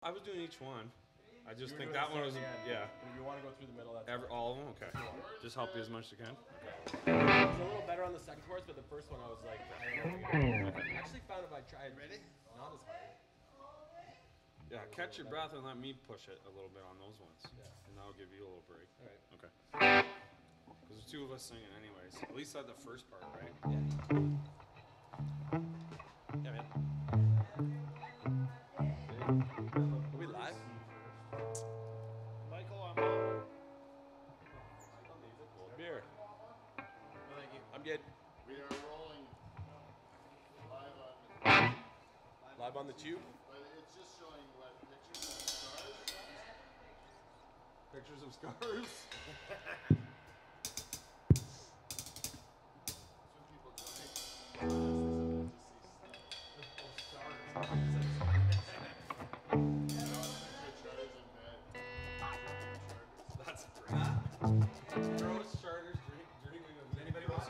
I was doing each one. I just think that one was, yeah. And if you want to go through the middle, that's All of them? Okay. Just help you as much as you can. Okay. It was a little better on the second course, but the first one I was like, I don't know. I actually found if I tried, not as hard. Yeah, catch your breath and let me push it a little bit on those ones. Yeah. And that'll give you a little break. All right. Okay. Because there's two of us singing anyways. At least at the first part, right? Yeah, man. Are we live? Michael, I'm on. Cold beer. No, thank you. I'm good. We are rolling Live on the tube. but it's just showing what pictures of stars. Pictures of scars. Some people join. That's great. Gross charters dreaming of anybody else.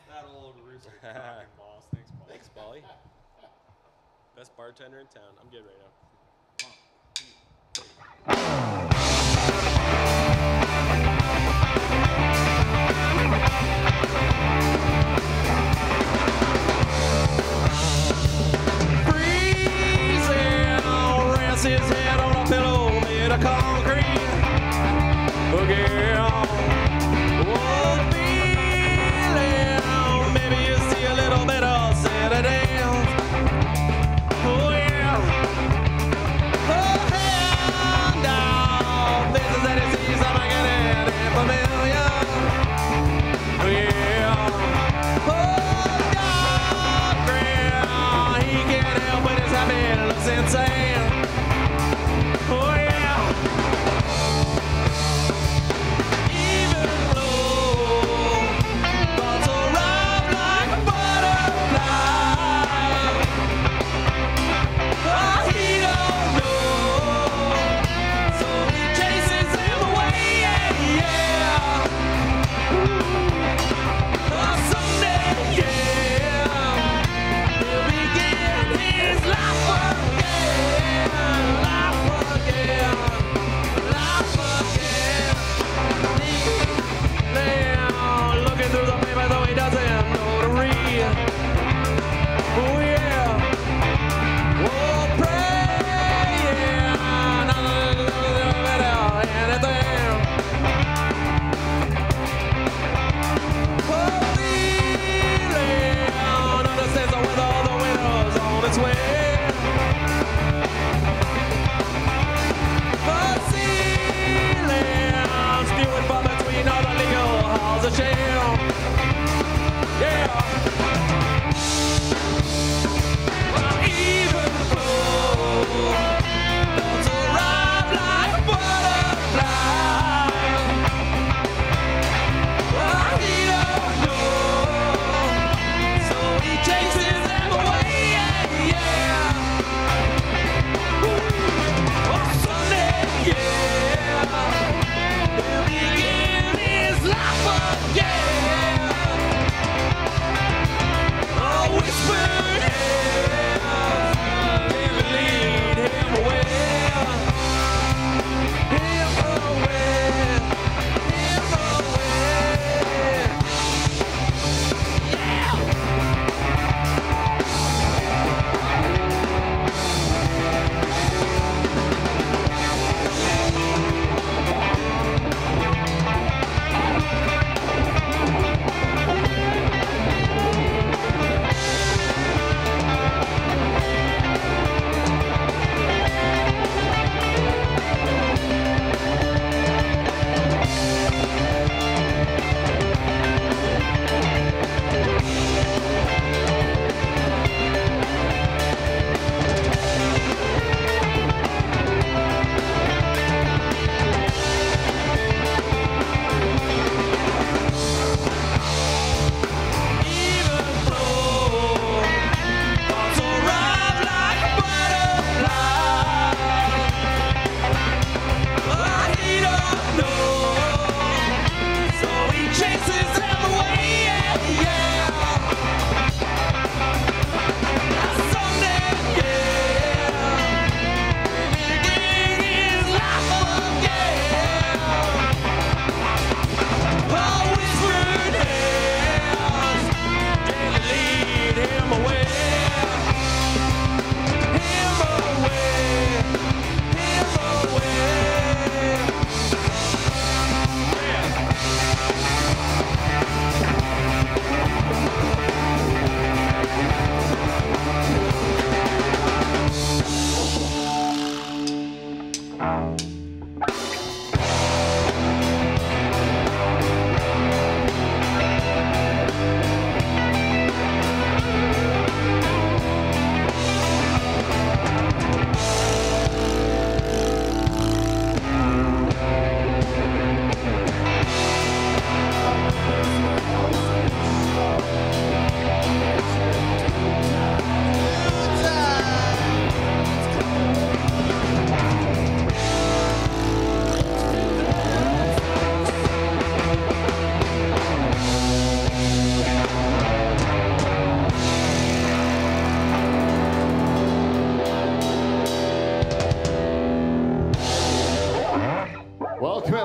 That old rooster fucking boss. Thanks, Paul. Thanks, Bolly. Best bartender in town. I'm good right now. His head on a pillow made of concrete. Oh, girl, what feeling? Maybe you see a little bit of Saturday. Oh, yeah.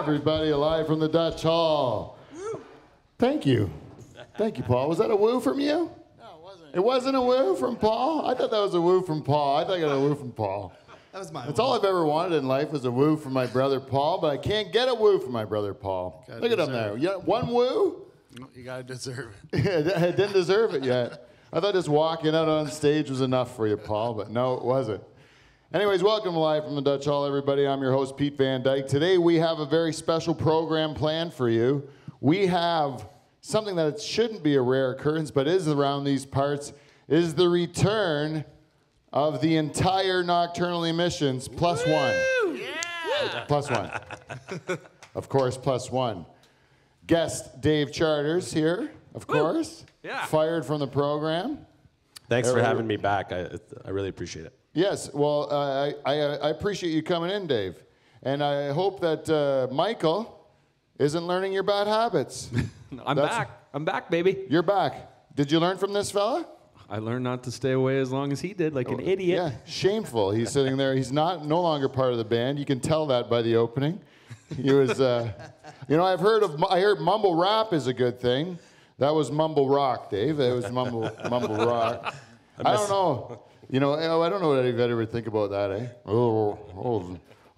everybody, live from the Dutch Hall. Thank you. Thank you, Paul. Was that a woo from you? No, it wasn't. It wasn't a woo from Paul? I thought that was a woo from Paul. I thought I got a woo from Paul. That was my That's all I've ever wanted in life was a woo from my brother Paul, but I can't get a woo from my brother Paul. Gotta Look at him there. Yeah, one woo? You gotta deserve it. I didn't deserve it yet. I thought just walking out on stage was enough for you, Paul, but no, it wasn't. Anyways, welcome live from the Dutch Hall, everybody. I'm your host, Pete Van Dyke. Today we have a very special program planned for you. We have something that shouldn't be a rare occurrence, but is around these parts, is the return of the entire Nocturnal emissions, plus one. Yeah! Plus one. Of course, plus one. Guest Dave Charters here, of course. Yeah. Fired from the program. Thanks for having me back. I really appreciate it. Yes, well, I appreciate you coming in, Dave. And I hope that Michael isn't learning your bad habits. I'm back. I'm back, baby. You're back. Did you learn from this fella? I learned not to stay away as long as he did, like an idiot. Yeah, shameful. He's sitting there. He's no longer part of the band. You can tell that by the opening. He was, you know, I heard mumble rap is a good thing. That was mumble rock, Dave. It was mumble rock. I don't know. You know, I don't know what I'd ever think about that, eh? I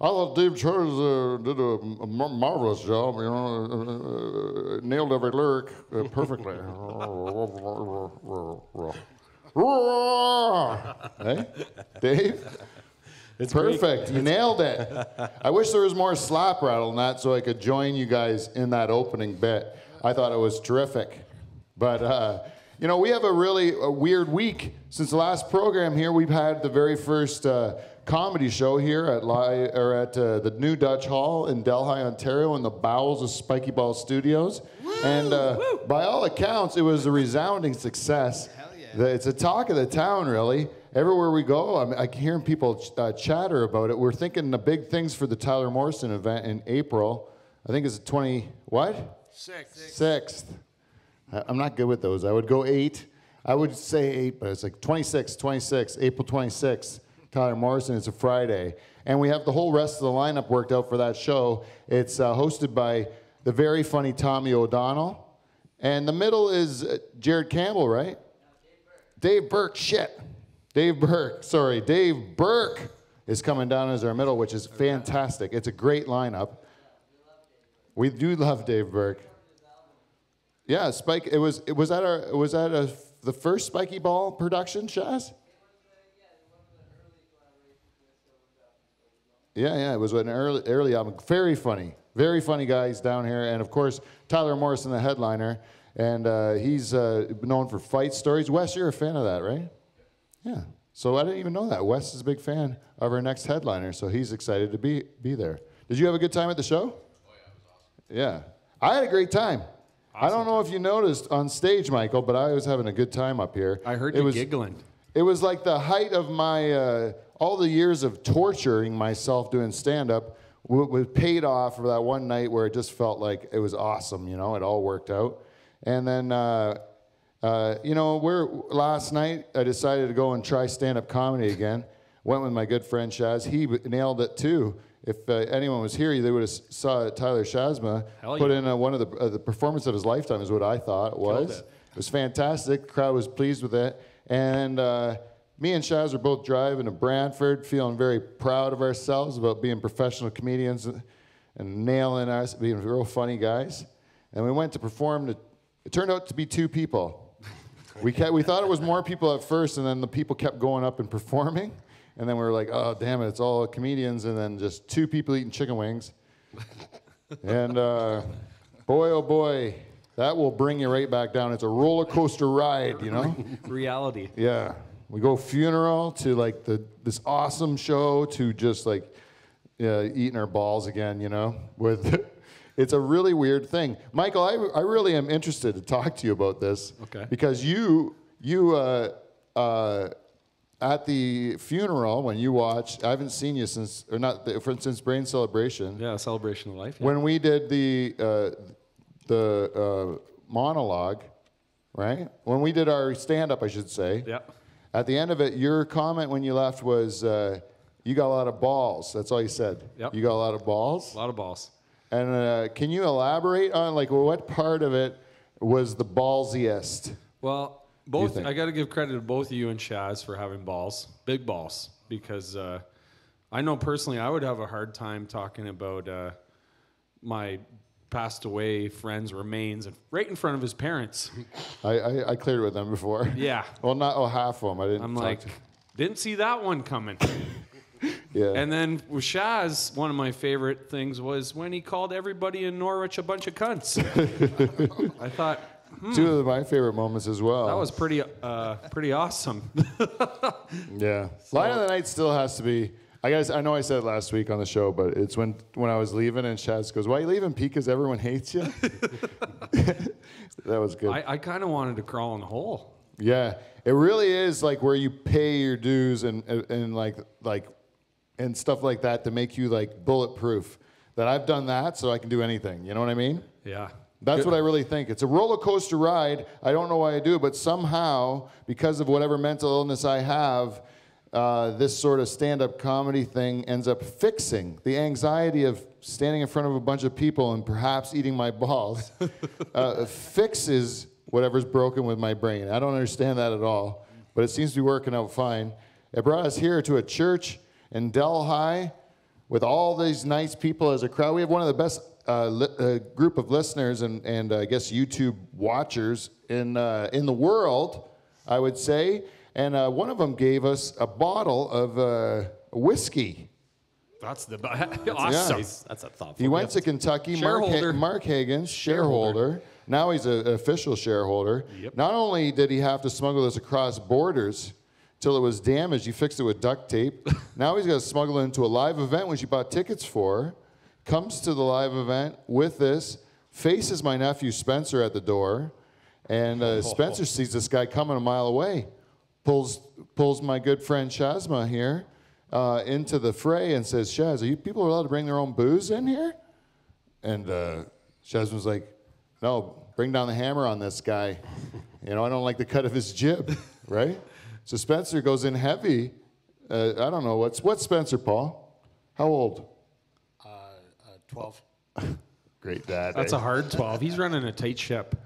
thought Dave Charles did a marvelous job. You know, nailed every lyric perfectly. Hey, Dave? It's perfect. You nailed it. I wish there was more slap rattle in that so I could join you guys in that opening bit. I thought it was terrific. But, you know, we have a weird week. Since the last program here, we've had the very first comedy show here at the new Dutch Hall in Delhi, Ontario, in the bowels of Spiky Ball Studios. Woo! And by all accounts, it was a resounding success. Hell yeah. It's a talk of the town, really. Everywhere we go, I'm hearing people chatter about it. We're thinking the big things for the Tyler Morrison event in April. I think it's the 6th. I'm not good with those. I would go 8. I would say 8, but it's like 26, April 26th. Tyler Morrison, it's a Friday. And we have the whole rest of the lineup worked out for that show. It's hosted by the very funny Tommy O'Donnell. And the middle is Jared Campbell, right? Dave Burke, shit. Dave Burke is coming down as our middle, which is fantastic. It's a great lineup. We do love Dave Burke. Yeah, Spike. It was that the first Spiky Ball production, Shaz? Yeah, it was an early album. Very funny guys down here, and of course Tyler Morrison, the headliner, and he's known for fight stories. Wes, you're a fan of that, right? Yeah. So I didn't even know that. Wes is a big fan of our next headliner, so he's excited to be there. Did you have a good time at the show? Oh yeah, it was awesome. Yeah, I had a great time. Awesome. I don't know if you noticed on stage, Michael, but I was having a good time up here. I heard you giggling. It was like the height of my all the years of torturing myself doing stand-up was paid off for that one night where it just felt like it was awesome. You know, it all worked out, and then. You know, last night I decided to go and try stand-up comedy again. Went with my good friend Shaz. He nailed it too. If anyone was here, they would have saw Tyler Shazma put in one of the performance of his lifetime is what I thought it was. It was fantastic. The crowd was pleased with it. And me and Shaz were both driving to Brantford, feeling very proud of ourselves about being professional comedians and nailing us, being real funny guys. And we went to perform. It turned out to be 2 people. We thought it was more people at first, and then the people kept going up and performing. And then we were like, oh, damn it, it's all comedians, and then just 2 people eating chicken wings. And boy, oh boy, that will bring you right back down. It's a roller coaster ride, you know? Reality. Yeah. We go funeral to like this awesome show to just like eating our balls again, you know? It's a really weird thing. Michael, I really am interested to talk to you about this. Okay. Because you at the funeral when you watched, I haven't seen you since Brain Celebration. Yeah, Celebration of Life. Yeah. When we did the monologue, right? When we did our stand-up, I should say. Yeah. At the end of it, your comment when you left was, you got a lot of balls. That's all you said. Yep. You got a lot of balls? A lot of balls. And can you elaborate on like what part of it was the ballsiest? Well, think? I got to give credit to both you and Shaz for having balls, big balls, because I know personally I would have a hard time talking about my passed away friend's remains right in front of his parents. I cleared it with them before. Yeah. Well, not half of them. I didn't. I'm talk like, to- didn't see that one coming. yeah. And then with Shaz, one of my favorite things was when he called everybody in Norwich a bunch of cunts. I thought, Two of my favorite moments as well. that was pretty awesome. Yeah. Line of the night still has to be. I know I said it last week on the show, but it's when I was leaving and Shaz goes, "Why are you leaving, Pete? Because everyone hates you." That was good. I kind of wanted to crawl in the hole. Yeah, it really is like where you pay your dues and like and stuff like that to make you like bulletproof. That I've done that, so I can do anything. You know what I mean? Yeah. That's what I really think. It's a roller coaster ride. I don't know why I do it, but somehow, because of whatever mental illness I have, this sort of stand-up comedy thing ends up fixing the anxiety of standing in front of a bunch of people and perhaps eating my balls. Fixes whatever's broken with my brain. I don't understand that at all, but it seems to be working out fine. It brought us here to a church in Delhi with all these nice people as a crowd. We have one of the best group of listeners and I guess YouTube watchers in the world, I would say. And one of them gave us a bottle of whiskey. That's awesome. That's a thoughtful. He went to Kentucky. Shareholder. Mark Hagan's shareholder. Now he's an official shareholder. Yep. Not only did he have to smuggle this across borders till it was damaged, he fixed it with duct tape. Now he's got to smuggle it into a live event, which he bought tickets for. Comes to the live event with this, faces my nephew Spencer at the door, and Spencer sees this guy coming a mile away. Pulls my good friend Shazma here into the fray and says, "Shaz, are you people allowed to bring their own booze in here?" And Shazma's like, "No, bring down the hammer on this guy. You know, I don't like the cut of his jib," right? So Spencer goes in heavy. I don't know what's Spencer, Paul? How old? 12. Great dad. That's eh? a hard 12. He's running a tight ship.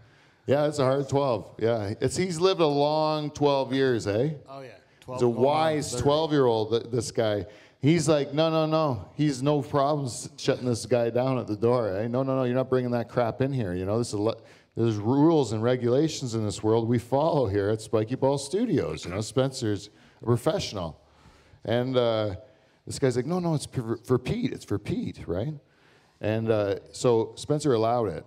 Yeah, it's a hard 12. Yeah, he's lived a long 12 years, eh? Oh, yeah. 12 He's a going on wise 30. 12-year-old, this guy. He's like, no. He's no problems shutting this guy down at the door, eh? No, you're not bringing that crap in here. You know, there's rules and regulations in this world we follow here at Spiky Ball Studios. You know, Spencer's a professional. And this guy's like, no, it's for Pete. It's for Pete, right? And so Spencer allowed it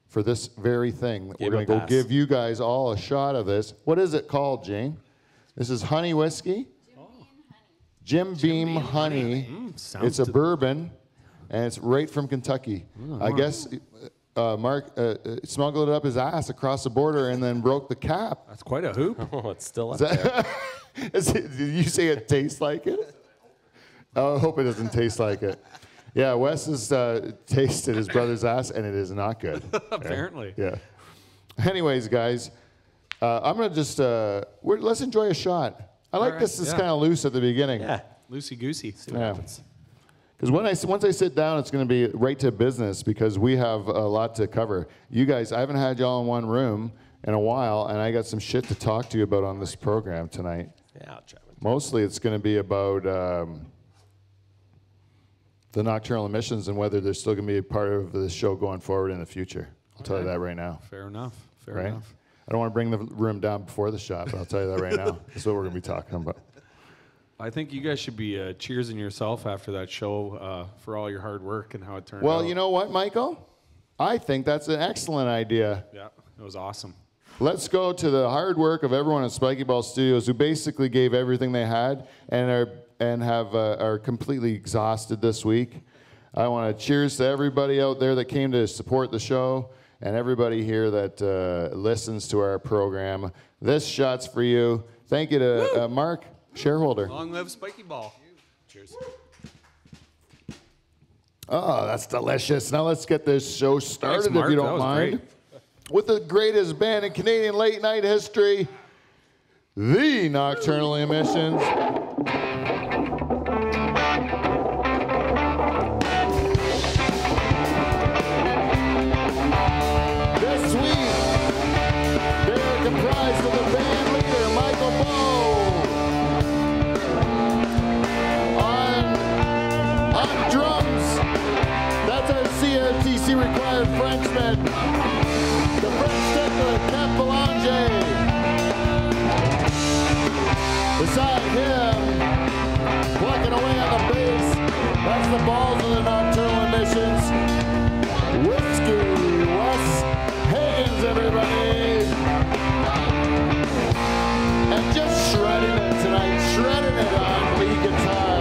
for this very thing. We're going to go give you guys all a shot of this. What is it called, Jane? This is honey whiskey. Jim Beam honey. It's a bourbon, and it's right from Kentucky. I guess Mark smuggled it up his ass across the border and then broke the cap. That's quite a hoop. Oh, it's still up there. Did you say it tastes like it? Oh, I hope it doesn't taste like it. Yeah, Wes has tasted his brother's ass, and it is not good. Apparently. Yeah. Anyways, guys, I'm going to just, let's enjoy a shot. I like right, this is yeah. kind of loose at the beginning. Yeah. Loosey-goosey. Yeah. Because once I sit down, it's going to be right to business because we have a lot to cover. You guys, I haven't had y'all in one room in a while, and I got some shit to talk to you about on this program tonight. Yeah, I'll try one. Mostly it's going to be about the nocturnal emissions and whether they're still going to be a part of the show going forward in the future. I'll tell you that right now. Fair enough. Fair Right? enough. I don't want to bring the room down before the shot, but I'll tell you that right now. That's what we're going to be talking about. I think you guys should be cheersing yourself after that show for all your hard work and how it turned out. Well, you know what, Michael? I think that's an excellent idea. Yeah, it was awesome. Let's go to the hard work of everyone at Spiky Ball Studios who basically gave everything they had and are completely exhausted this week. I want to cheers to everybody out there that came to support the show and everybody here that listens to our program. This shot's for you. Thank you to Mark, shareholder. Long live Spiky Ball. Cheers. Oh, that's delicious. Now let's get this show started, Thanks, Mark. if you That don't was mind. great. With the greatest band in Canadian late night history, the Nocturnal Emissions. it. The French stickler, Kev Belanger. Beside him, plucking away on the bass, that's the balls of the Nocturnal Emissions. Whiskey, Wes Higgins, everybody. And just shredding it tonight, shredding it on lead guitar.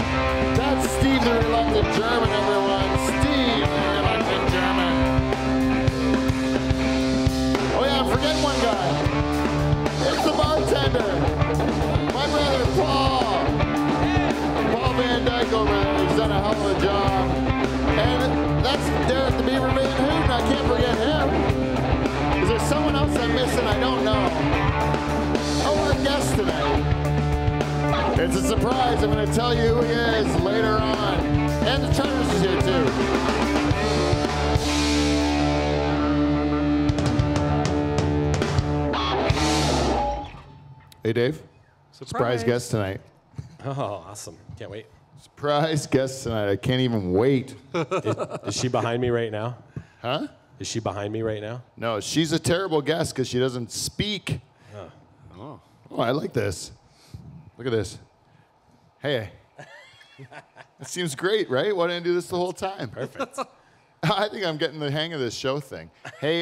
That's Steve the Reluctant German, everyone. Steve the Reluctant German. Oh yeah, I'm forgetting one guy. It's the bartender. My brother Paul. Paul Van Dyke over there. He's done a hell of a job. And that's Derek the Beaver Van Houten. I can't forget him. Is there someone else I'm missing? I don't know. Oh, our guest tonight. It's a surprise. I'm going to tell you who he is later on. And the Charters is here too. Hey, Dave. Surprise guest tonight. Oh, awesome. Can't wait. Surprise guest tonight. I can't even wait. Is she behind me right now? Huh? Is she behind me right now? No, she's a terrible guest because she doesn't speak. Oh, I like this. Look at this. Hey. It seems great, right? Why didn't I do this the whole time? Perfect. I think I'm getting the hang of this show thing. Hey,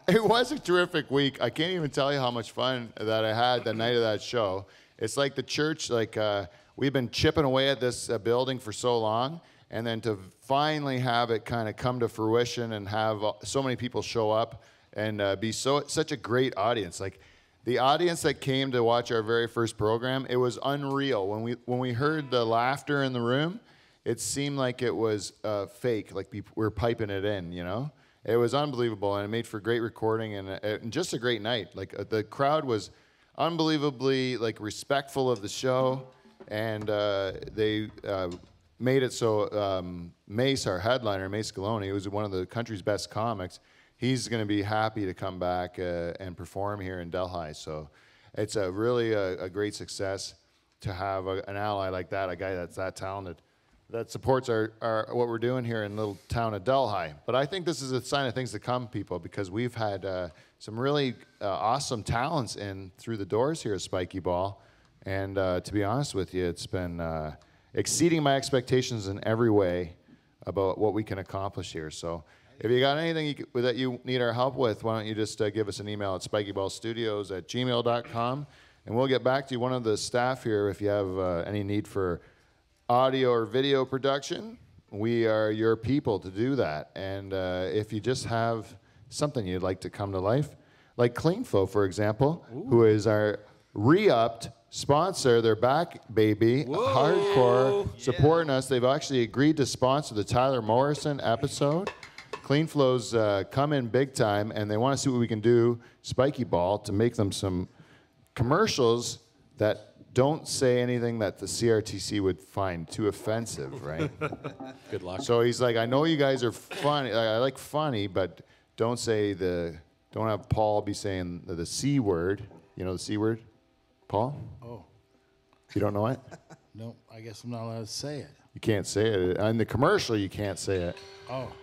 it was a terrific week. I can't even tell you how much fun that I had the night of that show. It's like the church, we've been chipping away at this building for so long, and then to finally have it kind of come to fruition and have so many people show up and be such a great audience. Like the audience that came to watch our very first program, it was unreal. When we heard the laughter in the room, it seemed like it was fake, like we were piping it in, you know? It was unbelievable, and it made for great recording and just a great night. Like the crowd was unbelievably respectful of the show, and they made it so Mace, our headliner, Mace Galone, who was one of the country's best comics, he's going to be happy to come back and perform here in Delhi. So it's really a great success to have an ally like that, a guy that's that talented, that supports our what we're doing here in the little town of Delhi. But I think this is a sign of things to come, people, because we've had some really awesome talents in through the doors here at Spiky Ball. And to be honest with you, it's been exceeding my expectations in every way about what we can accomplish here. So if you got anything that you need our help with, why don't you just give us an email at spikyballstudios@gmail.com, and we'll get back to you. One of the staff here, if you have any need for audio or video production, we are your people to do that. And if you just have something you'd like to come to life, like CleanFlow, for example, who is our re-upped sponsor. They're back, baby. Hardcore supporting us. They've actually agreed to sponsor the Tyler Morrison episode. CleanFlow's come in big time, and they want to see what we can do, Spiky Ball, to make them some commercials that don't say anything that the CRTC would find too offensive, right? Good luck. So he's like, I know you guys are funny. I like funny, but don't have Paul be saying the C word. You know the C word, Paul? Oh, You don't know it? no, I guess I'm not allowed to say it. You can't say it. In the commercial, you can't say it. Oh,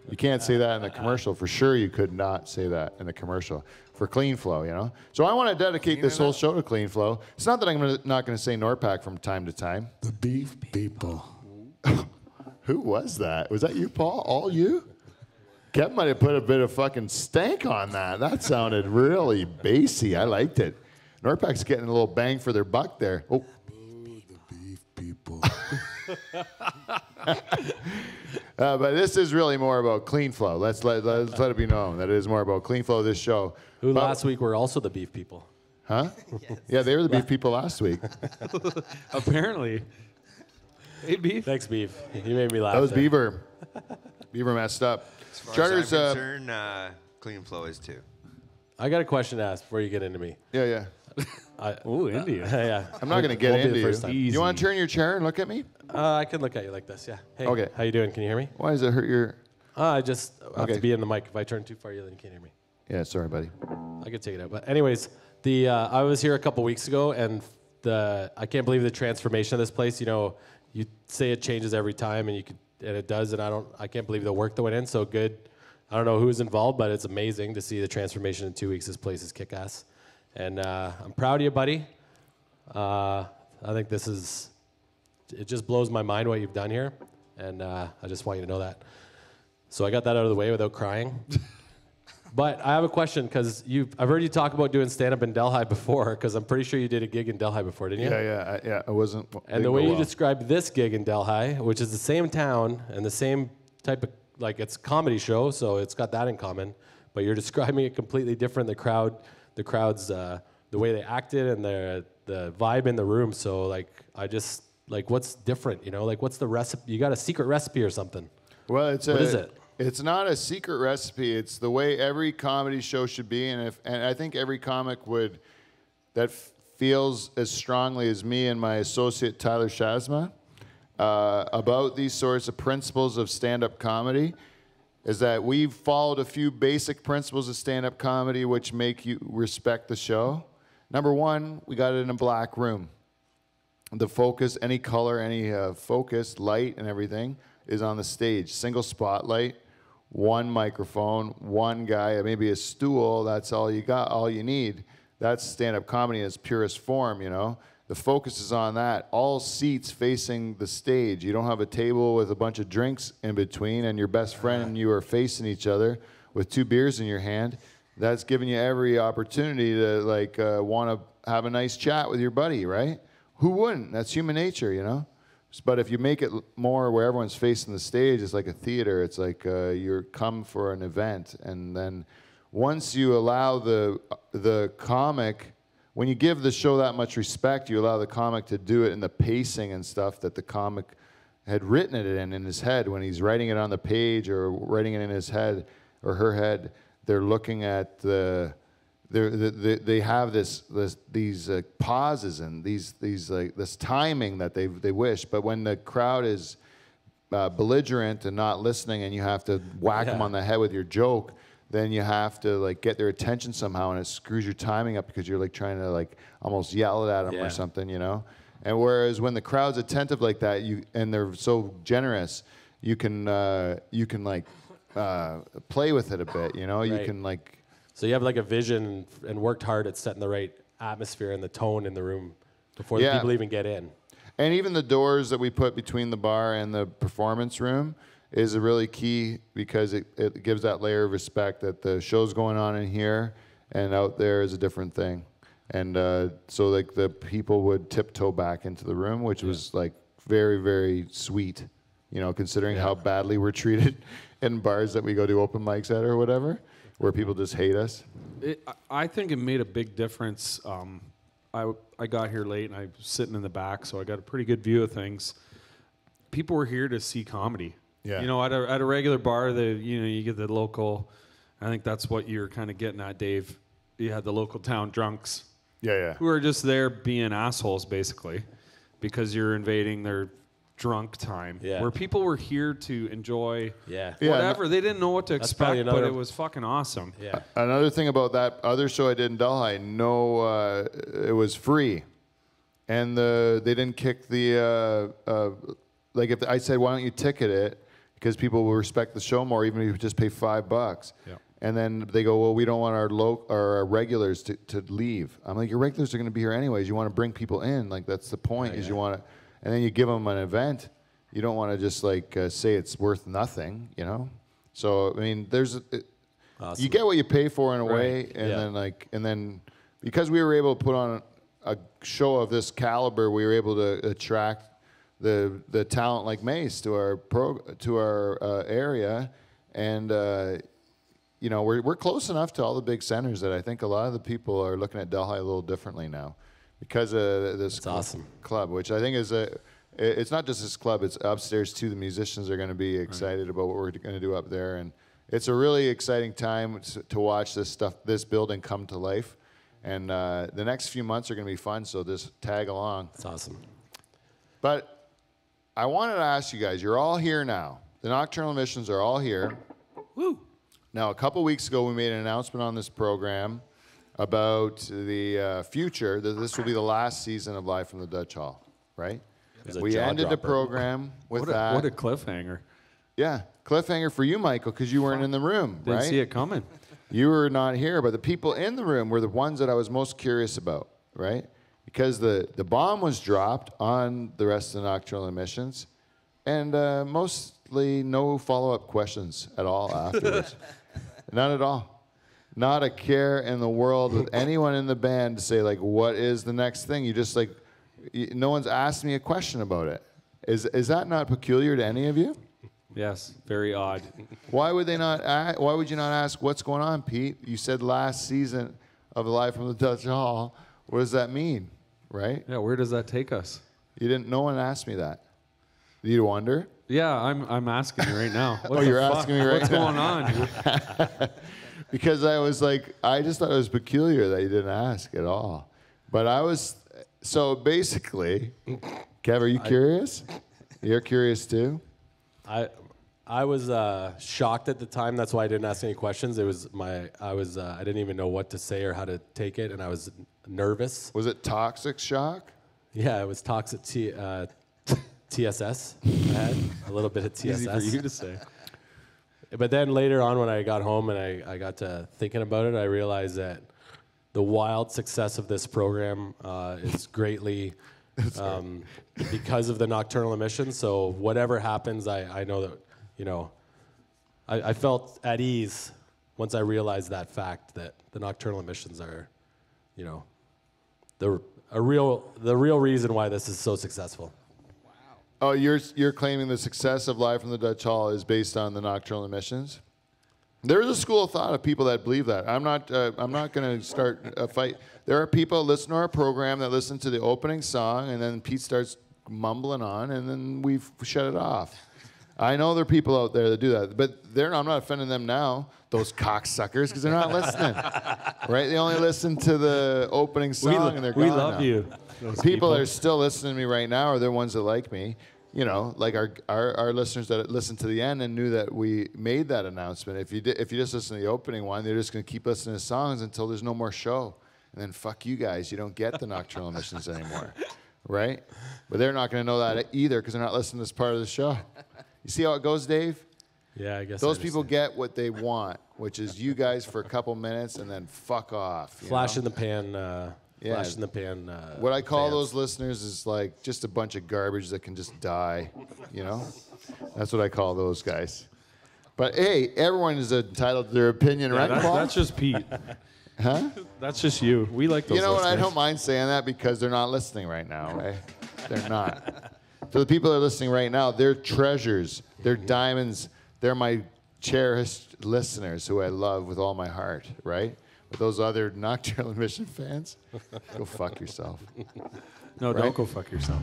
You can't say that in the commercial. For sure, you could not say that in the commercial for CleanFlow, you know? So I want to dedicate this whole show to CleanFlow. It's not that I'm not going to say Norpac from time to time. the beef people. Who was that? Was that you, Paul? All you? Kevin might have put a bit of fucking stank on that. That sounded really bassy. I liked it. Norpac's getting a little bang for their buck there. Oh. Ooh, the beef people. But this is really more about CleanFlow. Let's let it be known that it is more about CleanFlow, this show. Who last week were also the beef people. Huh? Yeah, they were the beef people last week. Apparently. Hey, Beef. Thanks, Beef. You made me laugh. That was there. Beaver. Beaver messed up. As far Charters, as I'm concerned, CleanFlow is too. I got a question to ask before you get into me. yeah. Ooh, India. Yeah. I'm not going to get Won't be into the you. first time. You want to turn your chair and look at me? I can look at you like this, yeah. Hey, Okay. how you doing? Can you hear me? Why does it hurt your... I just have Okay. to be in the mic. If I turn too far, then you can't hear me. Yeah, sorry, buddy. I could take it out. But anyways, I was here a couple weeks ago, and I can't believe the transformation of this place. You know, you say it changes every time, and it does, and I can't believe the work that went in. So good I don't know who's involved, but it's amazing to see the transformation in 2 weeks. This place is kick-ass. And I'm proud of you, buddy. I think it just blows my mind what you've done here. And I just want you to know that. So I got that out of the way without crying. But I have a question, because I've heard you talk about doing stand-up in Delhi before, because I'm pretty sure you did a gig in Delhi before, didn't you? Yeah. It wasn't. And the way you described this gig in Delhi, which is the same town and the same type of, like, it's a comedy show, so it's got that in common, but you're describing it completely different. The crowd's, the way they acted and the vibe in the room. So, like, what's different, you know? Like, what's the recipe? You got a secret recipe or something? Well, what is it? It's not a secret recipe. It's the way every comedy show should be, and I think every comic that feels as strongly as me and my associate Tyler Shazma about these sorts of principles of stand-up comedy is that we've followed a few basic principles of stand-up comedy which make you respect the show. Number one, we got it in a black room. The focus, any color, any focus, light, and everything is on the stage. Single spotlight, one microphone, one guy, maybe a stool. That's all you got, all you need. That's stand-up comedy in its purest form, you know. The focus is on that. All seats facing the stage. You don't have a table with a bunch of drinks in between and your best friend and you are facing each other with 2 beers in your hand. That's giving you every opportunity to want to have a nice chat with your buddy, right? Who wouldn't? That's human nature, you know. But if you make it more where everyone's facing the stage, it's like a theater. It's like you're come for an event, and then once you allow the comic, when you give the show that much respect, you allow the comic to do it in the pacing and stuff that the comic had written it in his head. When he's writing it on the page or writing it in his head or her head, they're looking at they have these pauses and these this timing that they wish. But when the crowd is belligerent and not listening, and you have to whack them on the head with your joke, then you have to like get their attention somehow, and it screws your timing up because you're like trying to like almost yell it at them or something, you know. And whereas when the crowd's attentive like that, and they're so generous, you can like play with it a bit, you know. Right. You can like. So you have like a vision and worked hard at setting the right atmosphere and the tone in the room before the people even get in. And even the doors that we put between the bar and the performance room is a really key, because it gives that layer of respect that the show's going on in here and out there is a different thing. And so like the people would tiptoe back into the room, which was like very, very sweet, you know, considering how badly we're treated in bars that we go to open mics at or whatever, where people just hate us. I think it made a big difference. I got here late and I was sitting in the back, so I got a pretty good view of things. People were here to see comedy. Yeah. You know, at a regular bar, you get the local. I think that's what you're kind of getting at, Dave. You had the local town drunks. Yeah. Who are just there being assholes, basically, because you're invading their drunk time. Yeah. Where people were here to enjoy Yeah. whatever. They didn't know what to probably expect, but another- it was fucking awesome. Yeah. Another thing about that other show I did in Delhi, it was free, and they didn't kick the like if I said, why don't you ticket it, because people will respect the show more even if you just pay $5. Yeah. And then they go, well, we don't want our regulars to leave. I'm like, your regulars are going to be here anyways. You want to bring people in, like that's the point. You want to, and then you give them an event. You don't want to just like say it's worth nothing, you know. So I mean, you get what you pay for in a way, and then because we were able to put on a show of this caliber, we were able to attract the talent like Mace to our area, and you know, we're close enough to all the big centers that I think a lot of the people are looking at Delhi a little differently now because of this club, which I think is it's not just this club, it's upstairs too. The musicians are going to be excited about what we're going to do up there, and it's a really exciting time to watch this building come to life. And the next few months are going to be fun, so just tag along. That's awesome. But I wanted to ask you guys, you're all here now. The Nocturnal Missions are all here. Woo! Now, a couple weeks ago, we made an announcement on this program about the future, that this will be the last season of Live from the Dutch Hall, right? It was a We jaw ended the dropper. program with that. What a cliffhanger. Yeah, Cliffhanger for you, Michael, because you weren't in the room, Didn't right? see it coming. You were not here, but the people in the room were the ones that I was most curious about, right? Because the bomb was dropped on the rest of the Nocturnal Emissions, and mostly no follow-up questions at all afterwards. None at all. Not a care in the world with anyone in the band to say, like, what is the next thing? You just, like, no one's asked me a question about it. Is that not peculiar to any of you? Yes, very odd. Why would they not? Why would you not ask what's going on, Pete? You said last season of Live from the Dutch Hall. What does that mean, right? Yeah, where does that take us? You didn't. No one asked me that. Do you wonder? Yeah, I'm asking you right now. What Oh, the you're fuck? asking me right What's now? going on? Because I was like, I just thought it was peculiar that you didn't ask at all. But I was. So basically, Kev, are you curious? You're curious too. I was shocked at the time. That's why I didn't ask any questions. I didn't even know what to say or how to take it, and I was nervous. Was it toxic shock? Yeah, it was toxic TSS. I had a little bit of TSS. Easy for you to say. But then later on, when I got home and I got to thinking about it, I realized that the wild success of this program is greatly because of the Nocturnal Emissions. So whatever happens, I know that, you know, I felt at ease once I realized that fact that the Nocturnal Emissions are, you know, the real reason why this is so successful. Oh, you're claiming the success of Live from the Dutch Hall is based on the Nocturnal Emissions? There is a school of thought of people that believe that. I'm not going to start a fight. There are people that listen to our program that listen to the opening song, and then Pete starts mumbling on, and then we shut it off. I know there are people out there that do that, but I'm not offending them now, those cocksuckers, because they're not listening, right? They only listen to the opening song, and they're gone We love now. you. Those People that are still listening to me right now are the ones that like me. You know, like our listeners that listened to the end and knew that we made that announcement. If you just listen to the opening one, they're just going to keep listening to songs until there's no more show. And then fuck you guys, you don't get the Nocturnal Emissions anymore, right? But they're not going to know that either because they're not listening to this part of the show. You see how it goes, Dave? Yeah, I guess Those people get what they want, which is you guys for a couple minutes and then fuck off. Flash know? in the pan. Yeah. Flash in the pan. What I call fans. those listeners is like just a bunch of garbage that can just die, you know? That's what I call those guys. But hey, everyone is entitled to their opinion, right, Paul? That's just Pete. Huh? That's just you. We like those You know what? I listeners. don't mind saying that because they're not listening right now, right? They're not. So the people that are listening right now, they're treasures. They're diamonds. They're my cherished listeners who I love with all my heart, right? But those other Nocturnal Emission fans, go fuck yourself. No, Right? don't go fuck yourself.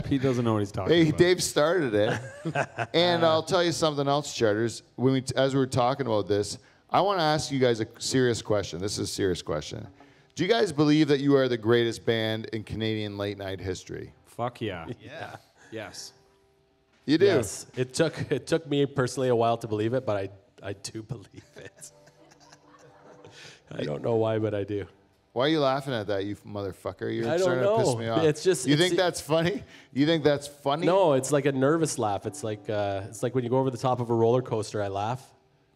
Pete doesn't know what he's talking Hey, about. Dave started it. And I'll tell you something else, Charters. As we were talking about this, I want to ask you guys a serious question. This is a serious question. Do you guys believe that you are the greatest band in Canadian late night history? Fuck yeah. Yeah. Yes. You do? Yes, it took me personally a while to believe it, but I do believe it. I don't know why, but I do. Why are you laughing at that, you motherfucker? You're I don't starting to piss know. me off. It's just- You it's- think that's funny? You think that's funny? No, it's like a nervous laugh. It's like when you go over the top of a roller coaster. I laugh.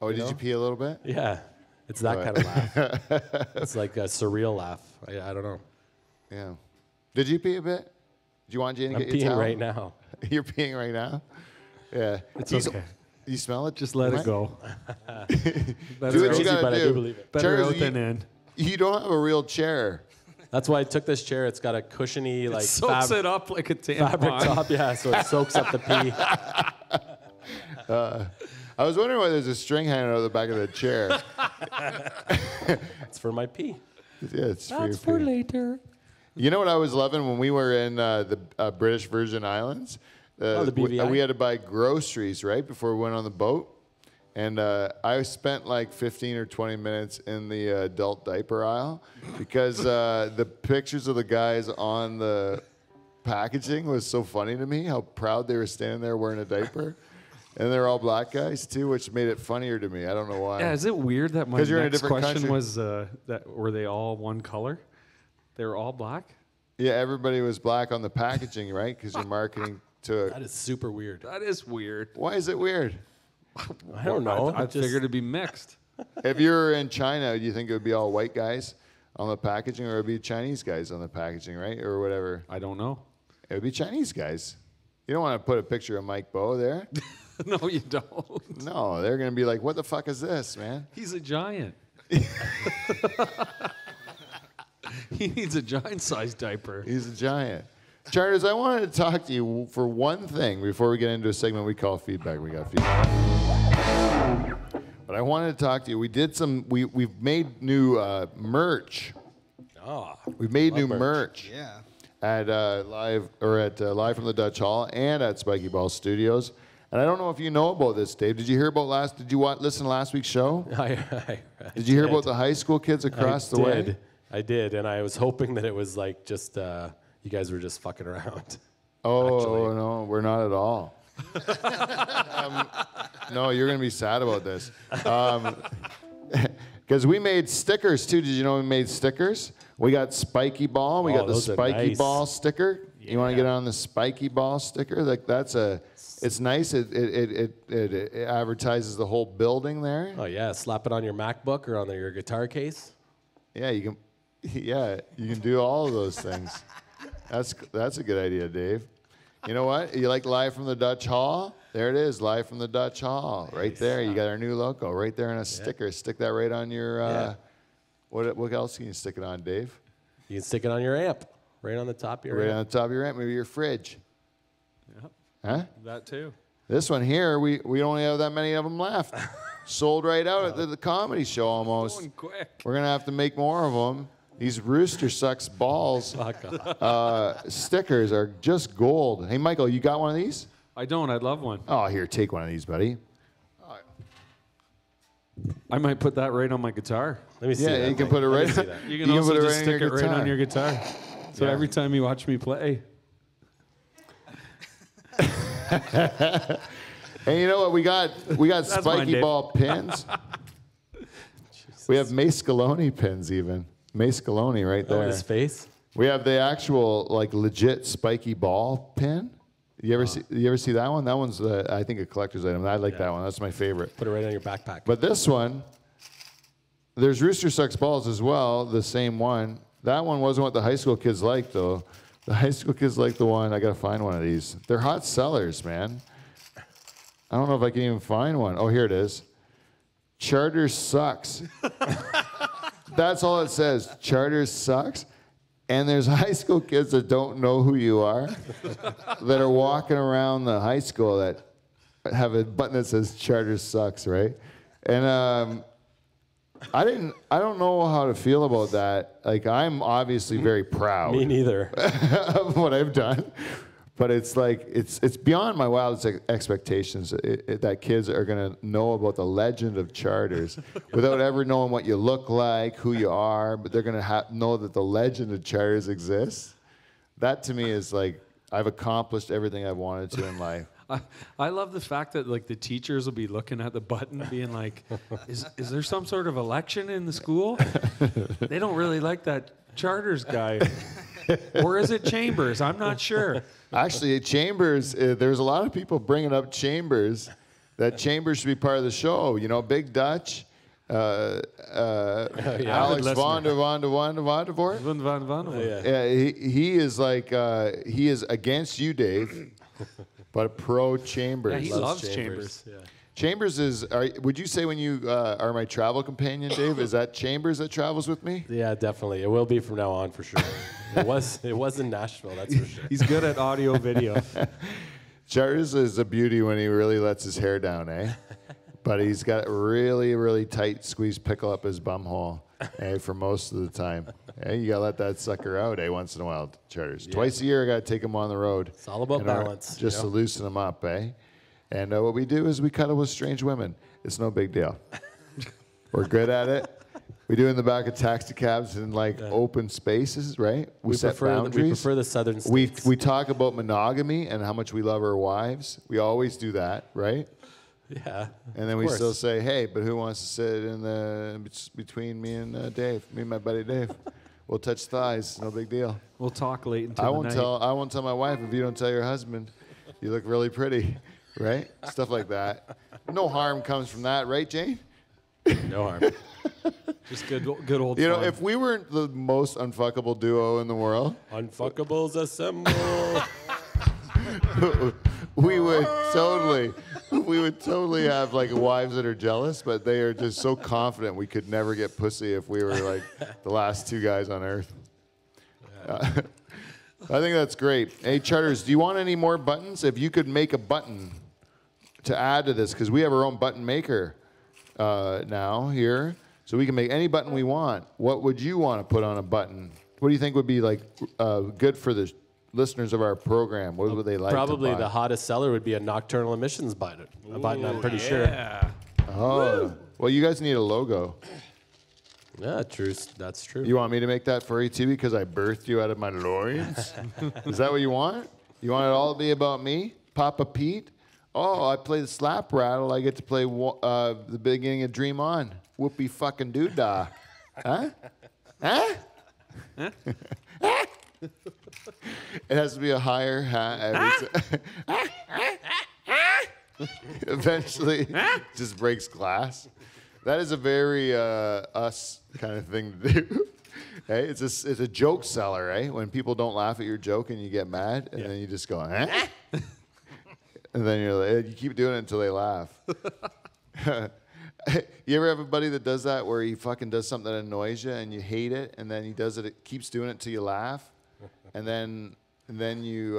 Oh, did you pee a little bit? Yeah, it's that kind of laugh. It's like a surreal laugh. I don't know. Yeah. Did you pee a bit? Do you want Jane to I'm get your peeing towel? right now. You're peeing right now? Yeah. It's You- okay. You smell it? Just let Mike? it go. Do what you crazy, gotta but I do. do believe it. Better Charles, out than in. You don't have a real chair. That's why I took this chair. It's got a cushiony like Soaks it up like a fabric tampon. top. Yeah, so it soaks up the pee. I was wondering why there's a string hanging out of the back of the chair. It's for my pee. Yeah, it's for your pee. later. You know what I was loving when we were in the British Virgin Islands? the BVI? We had to buy groceries, right, before we went on the boat. And I spent like 15 or 20 minutes in the adult diaper aisle because the pictures of the guys on the packaging was so funny to me, how proud they were standing there wearing a diaper. And they're all black guys, too, which made it funnier to me. I don't know why. Yeah, is it weird that my 'Cause you're in a next different question country. was that were they all one color? They were all black? Yeah, everybody was black on the packaging, right? Because you're marketing That is super weird. That is weird. Why is it weird? I don't know. I figured it'd be mixed. If you were in China, do you think it would be all white guys on the packaging, or it would be Chinese guys on the packaging, right? Or whatever. I don't know. It would be Chinese guys. You don't want to put a picture of Mike Bowe there. No, you don't. No, they're going to be like, what the fuck is this, man? He's a giant. He needs a giant-sized diaper. He's a giant. Charters, I wanted to talk to you for one thing before we get into a segment we call feedback. We got feedback. But I wanted to talk to you. We did some, we've made new merch. Oh, We've made new merch. merch. Yeah. At Live from the Dutch Hall and at Spiky Ball Studios. And I don't know if you know about this, Dave. Did you hear about did you listen to last week's show? I Did you hear about the high school kids across the way? I did, and I was hoping that it was like just you guys were just fucking around. Oh, actually. no, we're not at all. No, you're going to be sad about this. Because we made stickers, too. Did you know we made stickers? We got Spiky Ball. We got the those are Spiky nice. Ball sticker. You want to get on the Spiky Ball sticker? Like it's nice. It advertises the whole building there. Oh yeah, slap it on your MacBook or on your guitar case. Yeah, you can. Yeah, you can do all of those things. That's a good idea, Dave. You know what? You like Live from the Dutch Hall? There it is, Live from the Dutch Hall. Right there. You got our new logo right there in a sticker. Stick that right on your. What else can you stick it on, Dave? You can stick it on your amp, right on the top of your Right amp. on the top of your amp, maybe your fridge. Yep, Huh? that too. This one here, we only have that many of them left. Sold right out at the comedy show almost. Going quick. We're gonna have to make more of them. These Rewster Sucks balls Fuck off. stickers are just gold. Hey, Michael, you got one of these? I don't. I'd love one. Oh, here, take one of these, buddy. I might put that right on my guitar. Let me see. Yeah, that you can thing. put it Let right. me see that. You can also put it just right stick it right guitar. on your guitar. So Yeah. every time you watch me play, And you know what? We got mine, Spiky Dave. Ball pins. We have Mace Scaloni pins even. Mace Scaloni right Oh, there. his face. We have the actual like legit Spiky Ball pin. You ever see that one? That one's I think a collector's item. I like that one. That's my favorite. Put it right on your backpack. But this one, there's Rewster Sucks balls as well, the same one. That one wasn't what the high school kids liked, though. The high school kids like the one. I got to find one of these. They're hot sellers, man. I don't know if I can even find one. Oh, here it is. Charter Sucks. That's all it says. Charter Sucks. And there's high school kids that don't know who you are that are walking around the high school that have a button that says Charter Sucks, right? And I don't know how to feel about that. Like, I'm obviously very proud Me neither. of what I've done. But it's like, it's beyond my wildest expectations that kids are going to know about the legend of Charters without ever knowing what you look like, who you are, but they're going to know that the legend of Charters exists. That to me is like, I've accomplished everything I've wanted to in life. I love the fact that like the teachers will be looking at the button, being like, "Is there some sort of election in the school? They don't really like that Charters guy, or is it Chambers? I'm not sure." Actually, Chambers, there's a lot of people bringing up Chambers, that Chambers should be part of the show. You know, Big Dutch, Alex Listener. Von de Voort. Van Van Van. Yeah, he is like, he is against you, Dave, but pro Chambers. Yeah, he loves Chambers. Yeah. Chambers would you say when you are my travel companion, Dave, is that Chambers that travels with me? Yeah, definitely. It will be from now on for sure. It was in Nashville, that's for sure. He's good at audio video. Charles is a beauty when he really lets his hair down, eh? But he's got really, really tight squeezed pickle up his bum hole, eh, for most of the time. Hey, you gotta let that sucker out, eh, once in a while, Charters. Yeah. Twice a year, I gotta take him on the road. It's all about balance. Just to loosen him up, eh? And what we do is we cuddle with strange women. It's no big deal. We're good at it. We do it in the back of taxi cabs in like open spaces, right? We set boundaries. We prefer the southern states. We talk about monogamy and how much we love our wives. We always do that, right? Yeah. And then we still say, hey, but who wants to sit in the between me and Dave, me and my buddy Dave? We'll touch thighs, no big deal. We'll talk late until I the won't night. tell my wife if you don't tell your husband. You look really pretty, right? Stuff like that. No harm comes from that, right, Jane? No harm. Just good old You know, fun. if we weren't the most unfuckable duo in the world, Unfuckables assemble. we would totally have like wives that are jealous, but they are just so confident we could never get pussy if we were like the last two guys on earth. I think that's great. Hey, Charters, do you want any more buttons? If you could make a button to add to this, because we have our own button maker now here, so we can make any button we want. What would you want to put on a button? What do you think would be like good for the listeners of our program? What would they like? Probably to buy? the hottest seller would be a nocturnal emissions button. A button, I'm pretty sure. Yeah. Oh, well, you guys need a logo. Yeah, true. That's true. You want me to make that for you too because I birthed you out of my loins? Is that what you want? You want it all to be about me? Papa Pete? Oh, I play the slap rattle. I get to play the beginning of Dream On. Whoopee fucking doo-dah. Huh? Huh? It has to be a higher hat every time. Eventually, it just breaks glass. That is a very us kind of thing to do. Hey, it's a joke seller, right? When people don't laugh at your joke and you get mad, and then you just go, eh? And then you keep doing it until they laugh. You ever have a buddy that does that where he fucking does something that annoys you and you hate it, and then he does it, it keeps doing it till you laugh, and then you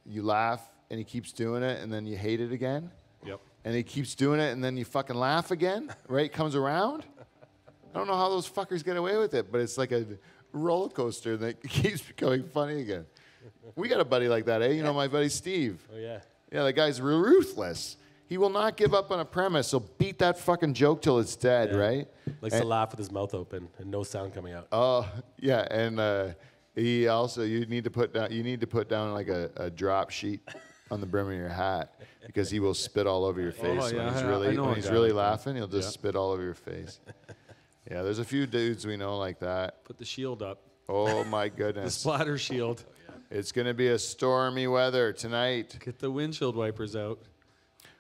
laugh and he keeps doing it, and then you hate it again. Yep. And he keeps doing it, and then you fucking laugh again, right? Comes around. I don't know how those fuckers get away with it, but it's like a roller coaster that keeps becoming funny again. We got a buddy like that, eh? You know my buddy Steve. Oh, yeah. Yeah, the guy's ruthless. He will not give up on a premise. He'll beat that fucking joke till it's dead, right? Likes to laugh with his mouth open and no sound coming out. Oh, yeah, and he also you need to put down like a drop sheet on the brim of your hat because he will spit all over your face yeah, when he's I really know when a he's guy really like that. laughing. He'll just spit all over your face. Yeah, there's a few dudes we know like that. Put the shield up. Oh my The goodness, splatter shield. it's gonna be a stormy weather tonight. Get the windshield wipers out.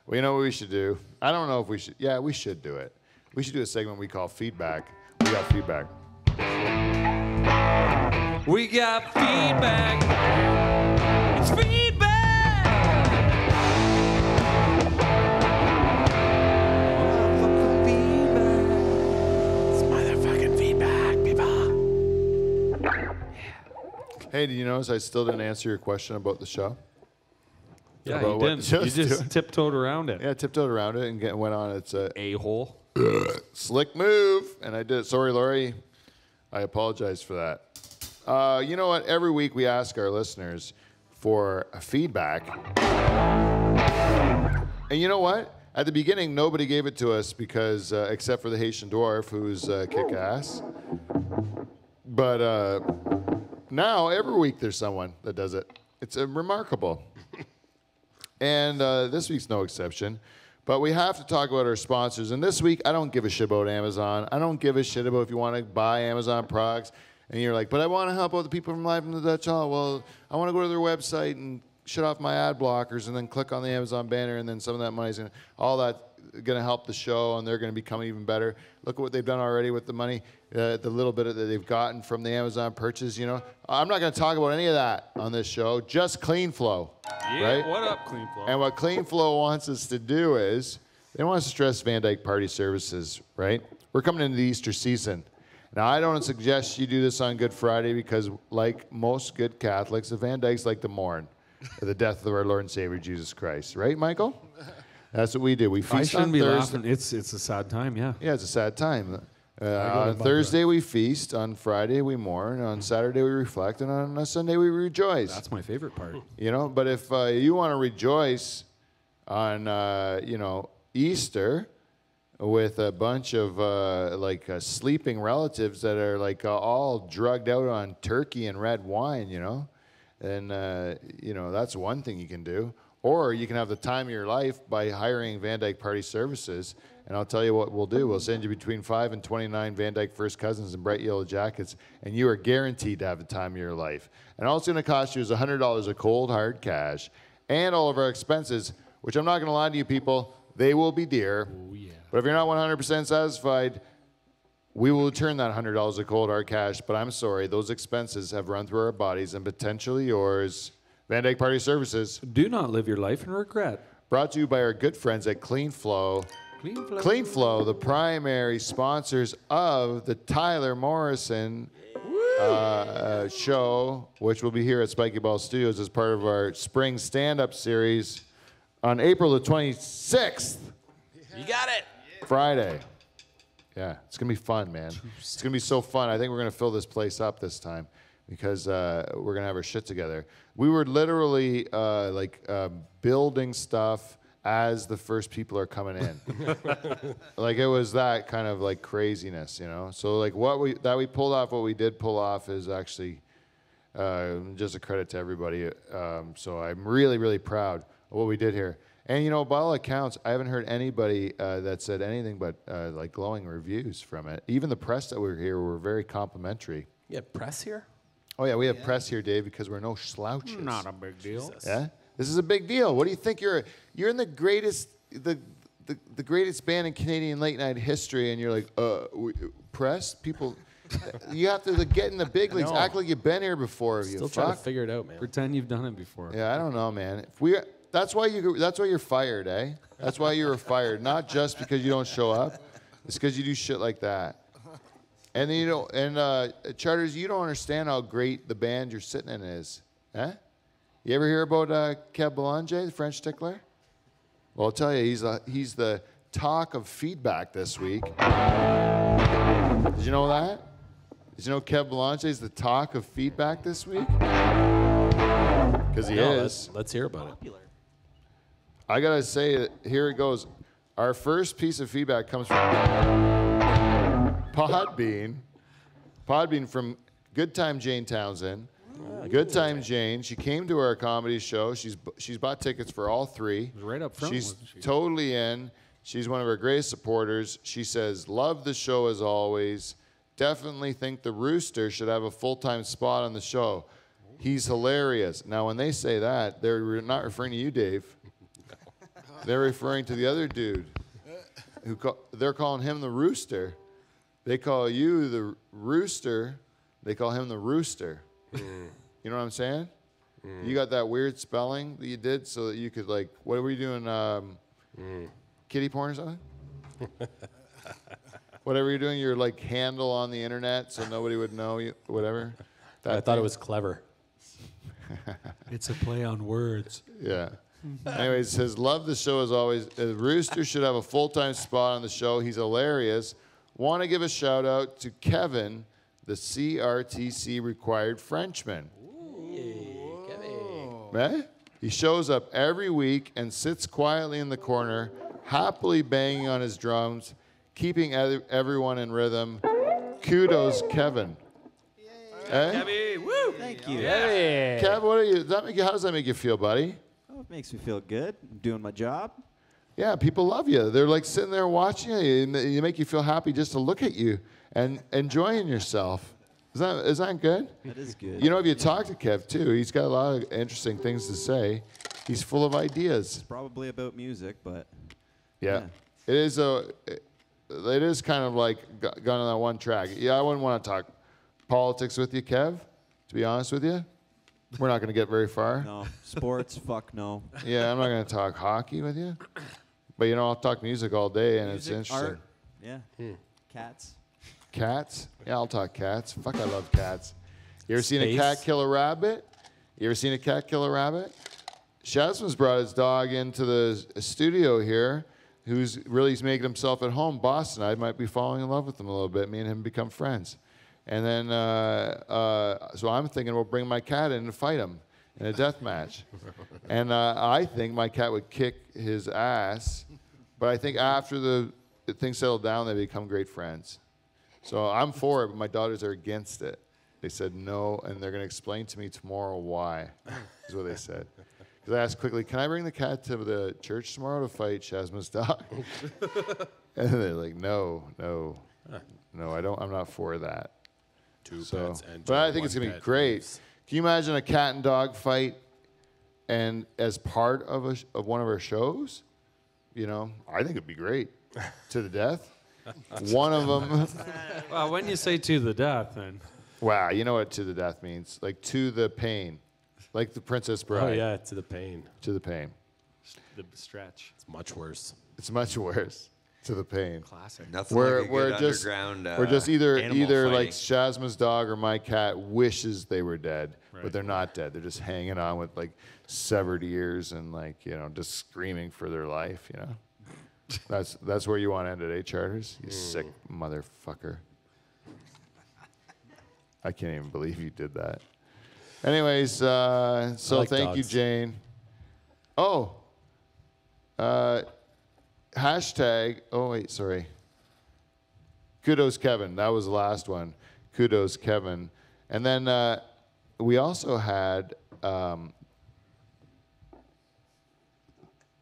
Well, you know what we should do? I don't know if we should. Yeah, we should do it. We should do a segment we call feedback. We got feedback. We got feedback. It's feedback. Motherfucking feedback. It's motherfucking feedback, people. Hey, did you notice I still didn't answer your question about the show? Yeah, About you what didn't. the You show's just doing? tiptoed around it. Yeah, I tiptoed around it and went on. It's a A-hole. slick move, and I did it. Sorry, Laurie. I apologize for that. You know what? Every week we ask our listeners for feedback. And you know what? At the beginning, nobody gave it to us because, except for the Haitian dwarf, who's kick-ass. But now, every week, there's someone that does it. It's remarkable. And this week's no exception. But we have to talk about our sponsors. And this week, I don't give a shit about Amazon. I don't give a shit about if you want to buy Amazon products. And you're like, but I want to help out the people from Live in the Dutch Hall. Well, I want to go to their website and shut off my ad blockers and then click on the Amazon banner, and then some of that money's going to, all that going to help the show, and they're going to become even better. Look at what they've done already with the money, the little bit that they've gotten from the Amazon purchase, you know. I'm not going to talk about any of that on this show, just Clean Flow, Yeah, right? what up, Clean Flow? And what Clean Flow wants us to do is, they want us to stress Van Dyke Party Services, right? We're coming into the Easter season. Now, I don't suggest you do this on Good Friday because, like most good Catholics, the Van Dykes like to mourn the death of our Lord and Savior, Jesus Christ. Right, Michael? That's what we do. We I feast shouldn't on be Thursday. laughing. It's a sad time, yeah. Yeah, it's a sad time. On Thursday, we feast. On Friday, we mourn. On Saturday, we reflect. And on Sunday, we rejoice. That's my favorite part. You know, but if you want to rejoice on, Easter with a bunch of sleeping relatives that are all drugged out on turkey and red wine, you know, and that's one thing you can do. Or you can have the time of your life by hiring Van Dyke Party Services. And I'll tell you what we'll do. We'll send you between 5 and 29 Van Dyke First Cousins in bright yellow jackets, and you are guaranteed to have the time of your life. And all it's going to cost you is $100 of cold, hard cash. and all of our expenses, which I'm not going to lie to you people, they will be dear. Oh, yeah. But if you're not 100% satisfied, we will return that $100 of cold hard cash. But I'm sorry, those expenses have run through our bodies and potentially yours. Van Dyke Party Services, Do not live your life in regret. brought to you by our good friends at Clean Flow. Clean flow. Clean Flow, the primary sponsors of the Tyler Morrison show, which will be here at Spiky Ball Studios as part of our spring stand-up series on April the 26th. You got it. Friday. Yeah, it's going to be fun, man. It's going to be so fun. I think we're going to fill this place up this time because we're going to have our shit together. We were literally building stuff as the first people are coming in. Like it was that kind of like craziness, you know? So like what we pulled off, what we did pull off is actually just a credit to everybody. So I'm really, really proud of what we did here. And, you know, by all accounts, I haven't heard anybody that said anything but like glowing reviews from it. Even the press that were here were very complimentary. You have press here? Oh, yeah, we have press here, Dave, because we're no slouches. Not a big deal. Yeah? This is a big deal. What do you think? You're in the greatest band in Canadian late night history, and you're like, press? People, you have to get in the big leagues. Act like you've been here before. Still trying to figure it out, man. Pretend you've done it before. Yeah, I don't know, man. That's why you're fired, eh? That's why you were fired. Not just because you don't show up. It's because you do shit like that. And then, Charters, you don't understand how great the band you're sitting in is, eh? You ever hear about Kev Belanger, the French tickler? Well, I'll tell you, he's the talk of feedback this week. Did you know that? Did you know Kev Belanger is the talk of feedback this week? Because he is. Let's hear about it. I gotta say, here it goes. Our first piece of feedback comes from Podbean. Podbean from Good Time Jane Townsend. Good Time Jane. She came to our comedy show. She's bought tickets for all three. It was right up front, She's wasn't she? totally in. She's one of our greatest supporters. She says, love the show as always. Definitely think the Rewster should have a full-time spot on the show. He's hilarious. Now, when they say that, they're not referring to you, Dave. They're referring to the other dude. They're calling him the Rewster. They call you the Rewster. They call him the Rewster. You know what I'm saying? You got that weird spelling that you did so that you could, like, what were you doing? Kitty porn or something? Whatever you're doing, your like handle on the internet so nobody would know you, whatever. I thought it was clever. It's a play on words. Yeah. Anyways, it says, love the show as always. Rewster should have a full-time spot on the show. He's hilarious. Want to give a shout out to Kevin, the CRTC required Frenchman. Eh? He shows up every week and sits quietly in the corner, happily banging on his drums, keeping everyone in rhythm. Kudos, Kevin. Eh? Kevin, woo! Thank you. Kev, what are you? How does that make you feel, buddy? Oh, it makes me feel good. I'm doing my job. Yeah, people love you. They're like sitting there watching you. And you make you feel happy just to look at you and enjoying yourself. Is that good? That is good. You know, if you talk to Kev too, he's got a lot of interesting things to say. He's full of ideas. It's probably about music, but Yeah. It is kind of like gone on that one track. Yeah, I wouldn't want to talk politics with you, Kev, to be honest with you. We're not going to get very far. no. Sports, fuck no. Yeah, I'm not going to talk hockey with you. But, you know, I'll talk music all day, and it's Music, interesting. art, yeah. Cats. Cats? Yeah, I'll talk cats. Fuck, I love cats. You ever seen a Space? cat kill a rabbit? You ever seen a cat kill a rabbit? Shazman's brought his dog into the studio here, who's really making himself at home. Boston, I might be falling in love with him a little bit. Me and him become friends. And then, so I'm thinking we'll bring my cat in and fight him in a death match. And I think my cat would kick his ass. But I think after the things settle down, they become great friends. So I'm for it, but my daughters are against it. They said no, and they're going to explain to me tomorrow why, is what they said. Because I asked quickly, can I bring the cat to the church tomorrow to fight Shazma's dog? And they're like, no, I'm not for that. Two pets and but I think it's one going to be pet great. leaves. Can you imagine a cat and dog fight and as part of of one of our shows, you know, I think it'd be great. To the death. One of them. Well, when you say to the death, then. Wow, you know what to the death means? Like to the pain, like the Princess Bride. Oh yeah, to the pain. To the pain. The stretch. It's much worse. It's much worse. To the pain. Classic. Nothing We're like a good just underground. we're just either animal like fighting. Shazma's dog or my cat wishes they were dead, Right. but they're not dead. They're just hanging on with like severed ears and like, you know, just screaming for their life. You know, that's where you want to end it, eh, Charters? You sick motherfucker. I can't even believe you did that. Anyways, so like thank you, dogs. Jane. Oh. Hashtag, oh wait, sorry. Kudos Kevin. That was the last one. Kudos Kevin. And then we also had the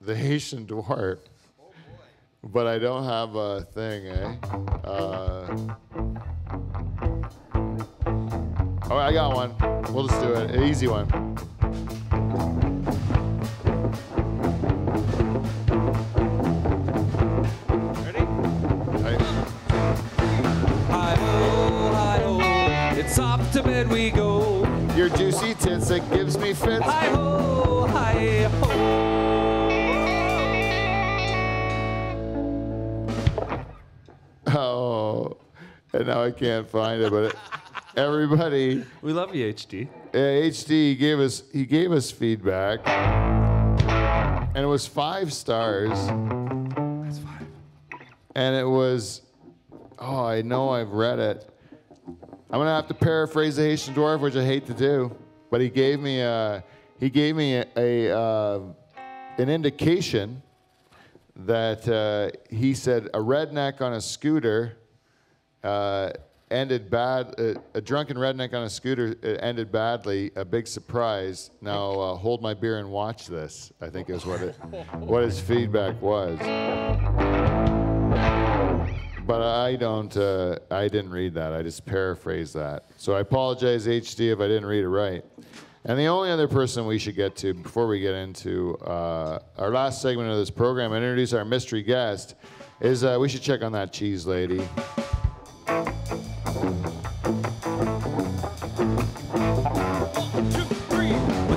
Haitian dwarf. But I don't have a thing, eh? Oh, I got one. We'll just do it. An easy one. Hi-ho, it's off to bed we go. Your juicy tits that gives me fits. Hi-ho, hi-ho. Oh, and now I can't find it, but everybody, We love you, HD. HD gave us feedback, and it was 5 stars. That's 5. And it was, oh, I know I've read it. I'm gonna have to paraphrase the Haitian dwarf, which I hate to do, but he gave me an indication that he said a redneck on a scooter ended bad. A drunken redneck on a scooter ended badly. A big surprise. Now hold my beer and watch this. I think is what his feedback was. But I didn't read that. I just paraphrased that. So I apologize, HD, if I didn't read it right. And the only other person we should get to before we get into our last segment of this program and introduce our mystery guest is we should check on that cheese lady.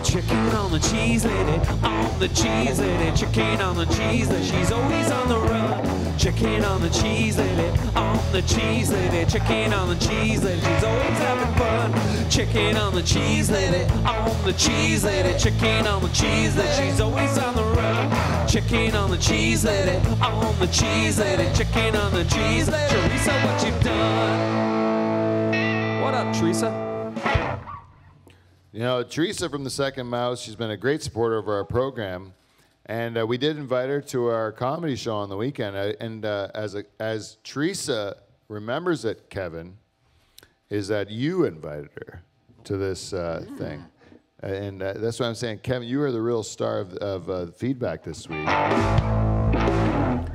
Chicken on the cheese lady, on the cheese lady, chicken on the cheese lady, she's always on the run. Chicken on the cheese lady, on the cheese lady, chicken on the cheese lady, she's always having fun. Chicken on the cheese lady, on the cheese lady, chicken on the cheese lady, she's always on the run. Chicken on the cheese lady, on the cheese lady, chicken on the cheese lady, Teresa, what you done? What up, Teresa? You know, Teresa from the Second Mouse, she's been a great supporter of our program. And we did invite her to our comedy show on the weekend. As Teresa remembers it, Kevin, is that you invited her to this thing. And that's why I'm saying, Kevin, you are the real star of feedback this week.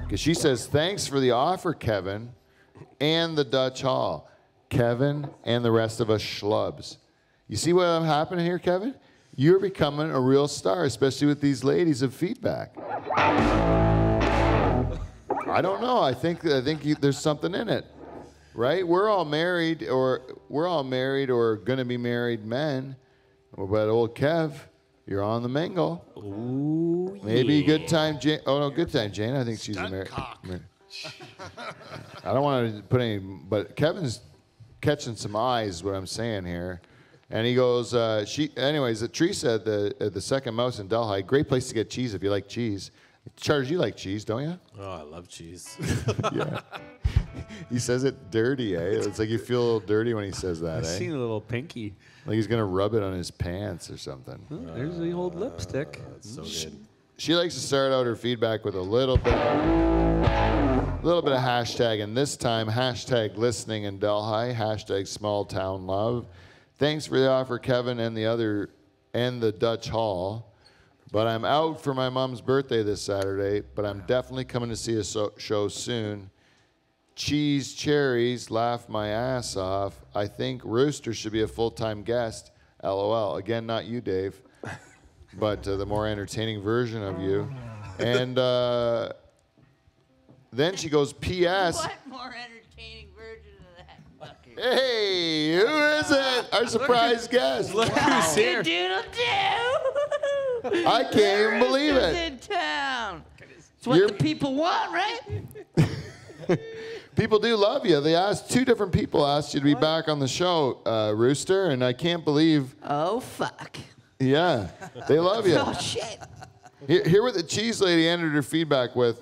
Because she says, thanks for the offer, Kevin, and the Dutch Hall. Kevin and the rest of us schlubs. You see what happening here, Kevin? You're becoming a real star, especially with these ladies of feedback. I don't know. I think there's something in it, right? We're all married or going to be married men. But old Kev, you're on the mingle. Ooh, Maybe good time, Jane. Oh no, good time, Jane. I think she's a married. I don't want to put any, but Kevin's catching some eyes. What I'm saying here. And he goes, anyways, Teresa at the Second Mouse in Delhi, great place to get cheese if you like cheese. Charles, you like cheese, don't you? Oh, I love cheese. Yeah. He says it dirty, eh? It's like you feel a little dirty when he says that, I eh? seen a little pinky. Like he's going to rub it on his pants or something. Oh, there's the old lipstick. That's so good. She likes to start out her feedback with a little bit of hashtag, and this time, hashtag listening in Delhi, hashtag small town love. Thanks for the offer, Kevin, and the Dutch Hall. But I'm out for my mom's birthday this Saturday, but I'm definitely coming to see a show soon. Cheese cherries, laugh my ass off. I think Rewster should be a full-time guest. LOL. Again, not you, Dave. but the more entertaining version of you. And then she goes, P.S. What more entertaining version of that fucker? Hey, who is it? Our surprise guest. Look who's here. Doodle doo. I can't even believe Rooster's it. in town. It's what You're- the people want, right? People do love you. They asked, 2 different people asked you to be back on the show, Rooster, and I can't believe, Oh, fuck. yeah, they love you. Oh, shit. Here what the cheese lady ended her feedback with.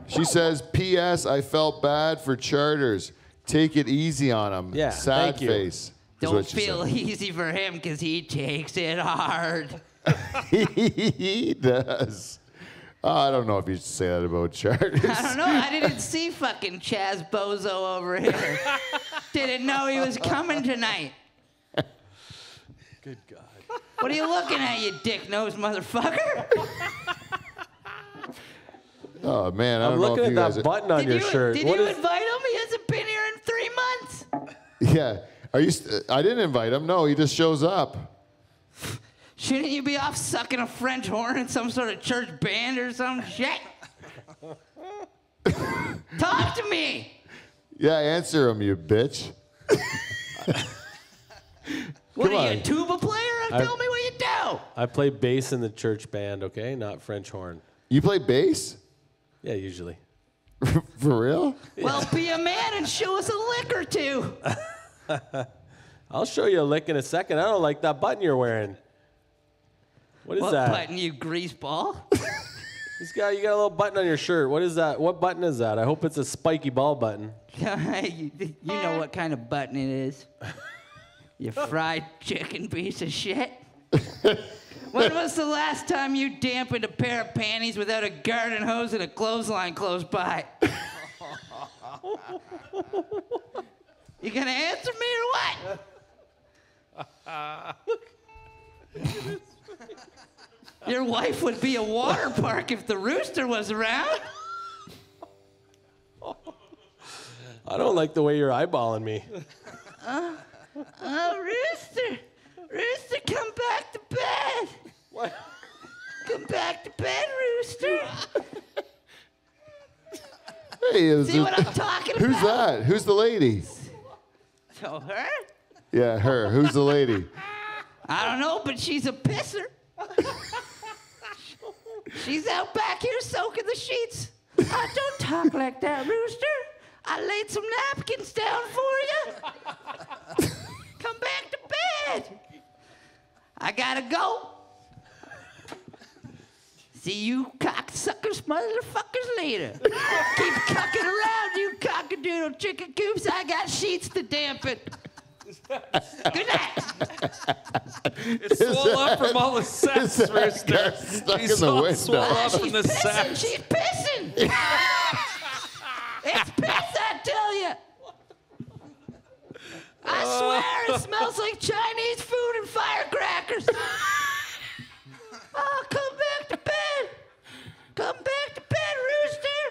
She says, P.S. I felt bad for Charters. Take it easy on him. Yeah, Sad thank you. face. is Don't what she feel said. easy for him because he takes it hard. He does. I don't know if you should say that about Charters. I don't know. I didn't see fucking Chaz Bozo over here. Didn't know he was coming tonight. Good God. What are you looking at, you dick-nosed motherfucker? Oh, man, I I'm don't know looking if at you guys that button on your shirt. Did What you is- invite him? He hasn't been here in 3 months. Yeah. Are you? I didn't invite him. No, he just shows up. Shouldn't you be off sucking a French horn in some sort of church band or some shit? Talk to me. Yeah, answer him, you bitch. What Come are you, on. a tuba player? Tell me what you do. I play bass in the church band, okay? Not French horn. You play bass? Yeah, usually. For real? Well, be a man and show us a lick or two. I'll show you a lick in a second. I don't like that button you're wearing. What is What that? button, you greaseball? You got a little button on your shirt. What is that? What button is that? I hope it's a spiky ball button. you know what kind of button it is. You fried chicken piece of shit. When was the last time you dampened a pair of panties without a garden hose and a clothesline close by? You gonna answer me or what? Your wife would be a water park if the rooster was around. I don't like the way you're eyeballing me. Oh, Rooster! Rooster, come back to bed! What? Come back to bed, Rooster! Hey, See what I'm talking who's about? that? Who's the lady? So her? Yeah, her. Who's the lady? I don't know, but she's a pisser. She's out back here soaking the sheets. Oh, don't talk like that, Rooster. I laid some napkins down for you. Come back to bed. I gotta go. See you cocksuckers, motherfuckers later. Keep cucking around, you cockadoodle chicken coops. I got sheets to dampen. Good night. It's swole up from all the sex, that Rooster. guy stuck He's in the all window? swole up She's from the pissing. sex. She's pissing. It's piss, I tell you. I swear it smells like Chinese food and firecrackers. Oh, come back to bed. Come back to bed, Rooster.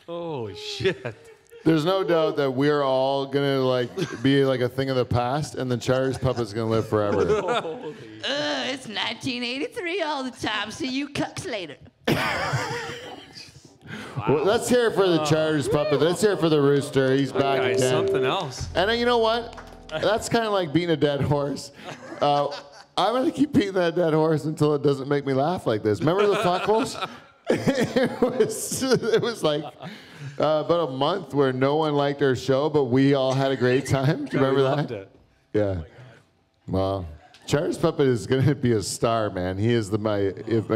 Holy shit. There's no doubt that we're all gonna be like a thing of the past, and the Charters puppet's gonna live forever. It's 1983 all the time. See you cucks later. Well, let's hear it for the Charters puppet. Let's hear it for the Rooster. He's back Guy's again. something else. And you know what? That's kind of like beating a dead horse. I'm gonna keep beating that dead horse until it doesn't make me laugh like this. Remember the fuckholes? it was like about a month where no one liked our show, but we all had a great time. Do you remember that? Loved it. Yeah. Well, Charters puppet is gonna be a star, man. He is my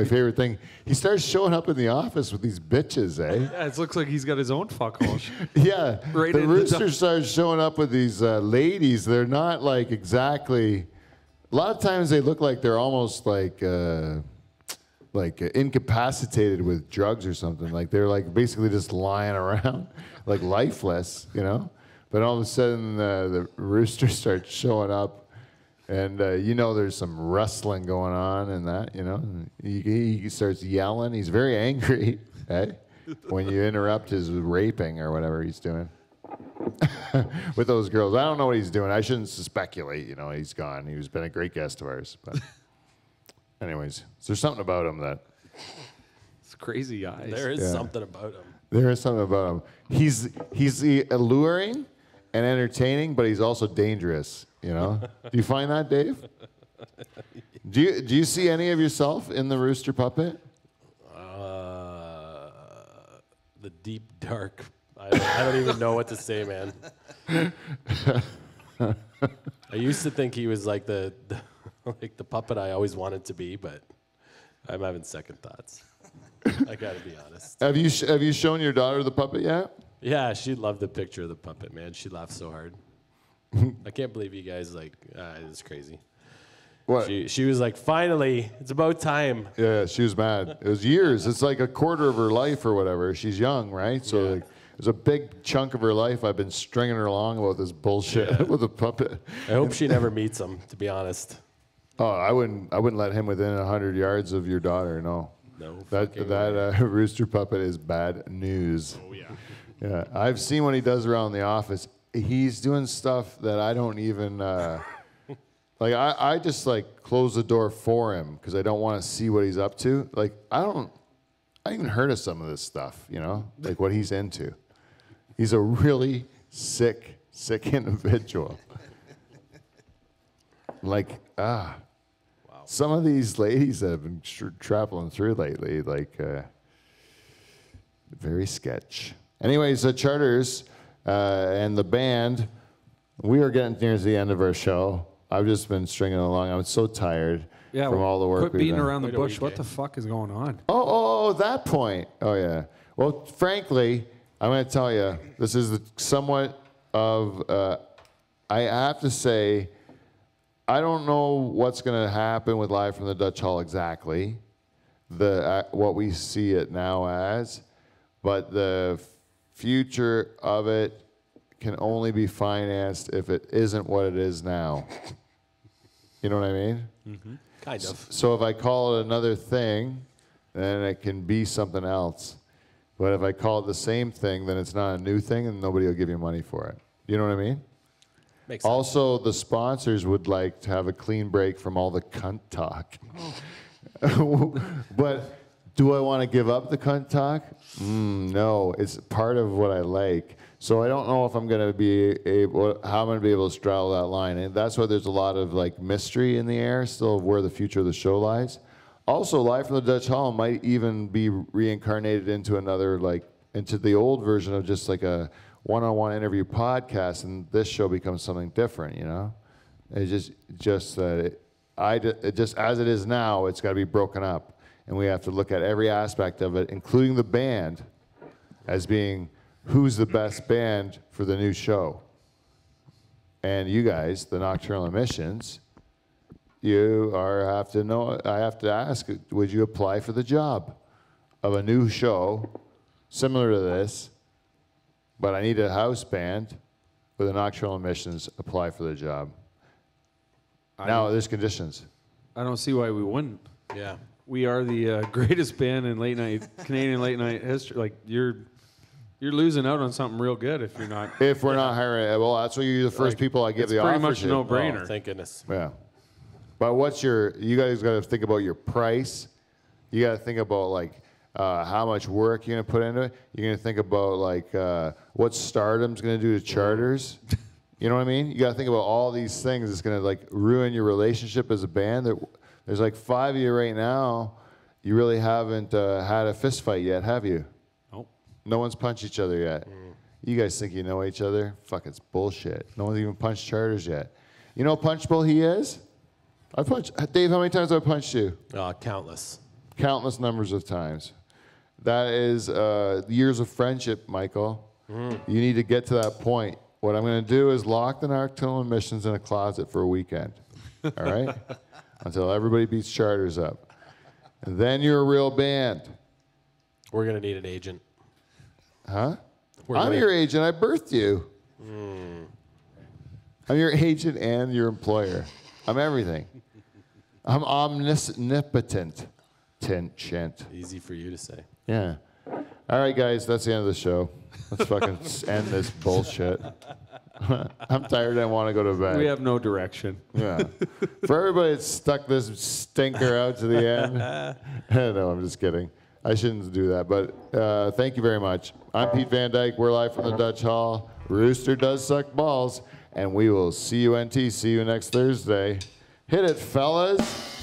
favorite thing. He starts showing up in the office with these bitches, eh? Yeah, it looks like he's got his own fuckhole. Yeah. Right The in the Rooster dump. starts showing up with these ladies. They're not like exactly. A lot of times they look like they're almost like incapacitated with drugs or something. Like they're like basically just lying around, like lifeless, you know. But all of a sudden the Rooster starts showing up. And there's some wrestling going on and that, you know. He starts yelling. He's very angry, eh? When you interrupt his raping or whatever he's doing. with those girls. I don't know what he's doing. I shouldn't speculate. You know, he's gone. He's been a great guest of ours. But anyways, there's something about him that It's crazy eyes. There is something about him. there is something about him. He's alluring and entertaining, but he's also dangerous. You know? Do you find that, Dave? Do you see any of yourself in the Rewster puppet? The deep dark. I don't even know what to say, man. I used to think he was like the like the puppet I always wanted to be, but I'm having second thoughts. I gotta be honest. Have you shown your daughter the puppet yet? Yeah, she loved the picture of the puppet, man. She laughed so hard. I can't believe you guys it's crazy. What? She was like, finally, it's about time. Yeah, she was mad. It was years. It's like a quarter of her life or whatever. She's young, right? So like, it was a big chunk of her life. I've been stringing her along about this bullshit with a puppet. I hope she never meets him, to be honest. Oh, I wouldn't let him within 100 yards of your daughter. No. No. That Rewster puppet is bad news. Oh, yeah. Yeah, I've seen what he does around the office. He's doing stuff that I don't even like. I just like close the door for him because I don't want to see what he's up to. Like I even heard of some of this stuff, you know, like what he's into. He's a really sick individual. Like some of these ladies that have been traveling through lately, like very sketch. Anyways, the Charters and the band, we are getting near the end of our show. I've just been stringing along. I'm so tired from all the work Quit we've beating done. around the bush. What the fuck is going on? Oh, that point. Oh, yeah. Well, frankly, I'm going to tell you, this is somewhat of, I have to say, I don't know what's going to happen with Live from the Dutch Hall exactly, what we see it now as, but the future of it can only be financed if it isn't what it is now. You know what I mean? Mm-hmm. Kind of. So if I call it another thing, then it can be something else. But if I call it the same thing, then it's not a new thing and nobody will give you money for it. You know what I mean? Makes sense. Also, the sponsors would like to have a clean break from all the cunt talk. But do I want to give up the cunt talk? No, it's part of what I like. So I don't know if I'm going to be able, how I'm going to be able to straddle that line. And that's why there's a lot of like mystery in the air still of where the future of the show lies. Also, Live from the Dutch Hall might even be reincarnated into another, like, into the old version of just like a one-on-one interview podcast, and this show becomes something different, you know? It's just as it is now, it's got to be broken up. And we have to look at every aspect of it, including the band, as being who's the best band for the new show. And you guys, the Nocturnal Emissions, I have to ask, would you apply for the job of a new show similar to this, but I need a house band with a Nocturnal Emissions, apply for the job? Now, there's conditions. I don't see why we wouldn't. Yeah. We are the greatest band in Canadian late night history. Like you're losing out on something real good if you're not. If we're not hiring, well, that's why you're the first people I give the offer to. It's pretty much a no-brainer. Oh, thank goodness. Yeah. But you guys got to think about your price. You got to think about like how much work you're going to put into it. You're going to think about like what Stardom's going to do to Charters. You know what I mean? You got to think about all these things. It's going to like ruin your relationship as a band. There's like 5 of you right now. You really haven't had a fist fight yet, have you? Nope. No one's punched each other yet. You guys think you know each other? Fuck, it's bullshit. No one's even punched Charters yet. You know how punchable he is? Dave, how many times have I punched you? Countless. Countless numbers of times. That is years of friendship, Michael. You need to get to that point. What I'm going to do is lock the Nocturnal Emissions in a closet for a weekend. All right? Until everybody beats Charters up. And then you're a real band. We're going to need an agent. Huh? I'm your agent. I birthed you. I'm your agent and your employer. I'm everything. I'm omnipotent. Easy for you to say. Yeah. All right, guys. That's the end of the show. Let's fucking end this bullshit. I'm tired. I want to go to bed. We have no direction. Yeah. For everybody that stuck this stinker out to the end. No, I'm just kidding. I shouldn't do that. But thank you very much. I'm Pete Van Dyke. We're live from the Dutch Hall. Rewster does suck balls. And we will see you, NT. See you next Thursday. Hit it, fellas.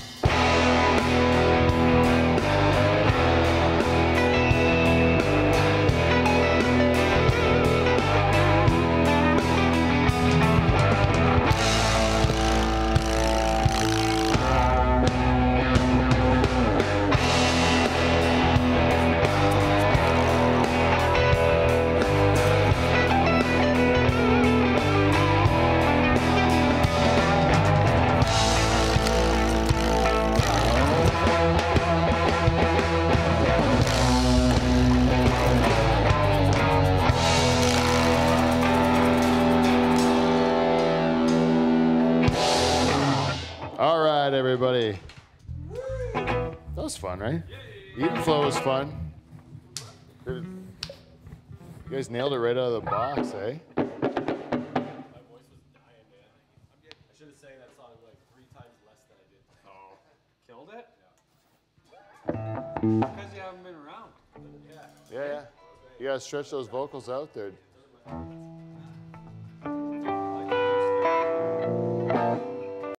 All right, everybody. That was fun, right? Even flow was fun. You guys nailed it right out of the box, eh? My voice was dying, man. I should have sang that song like 3 times less than I did. Oh, killed it? Yeah. Because you haven't been around. Yeah. You gotta stretch those vocals out there.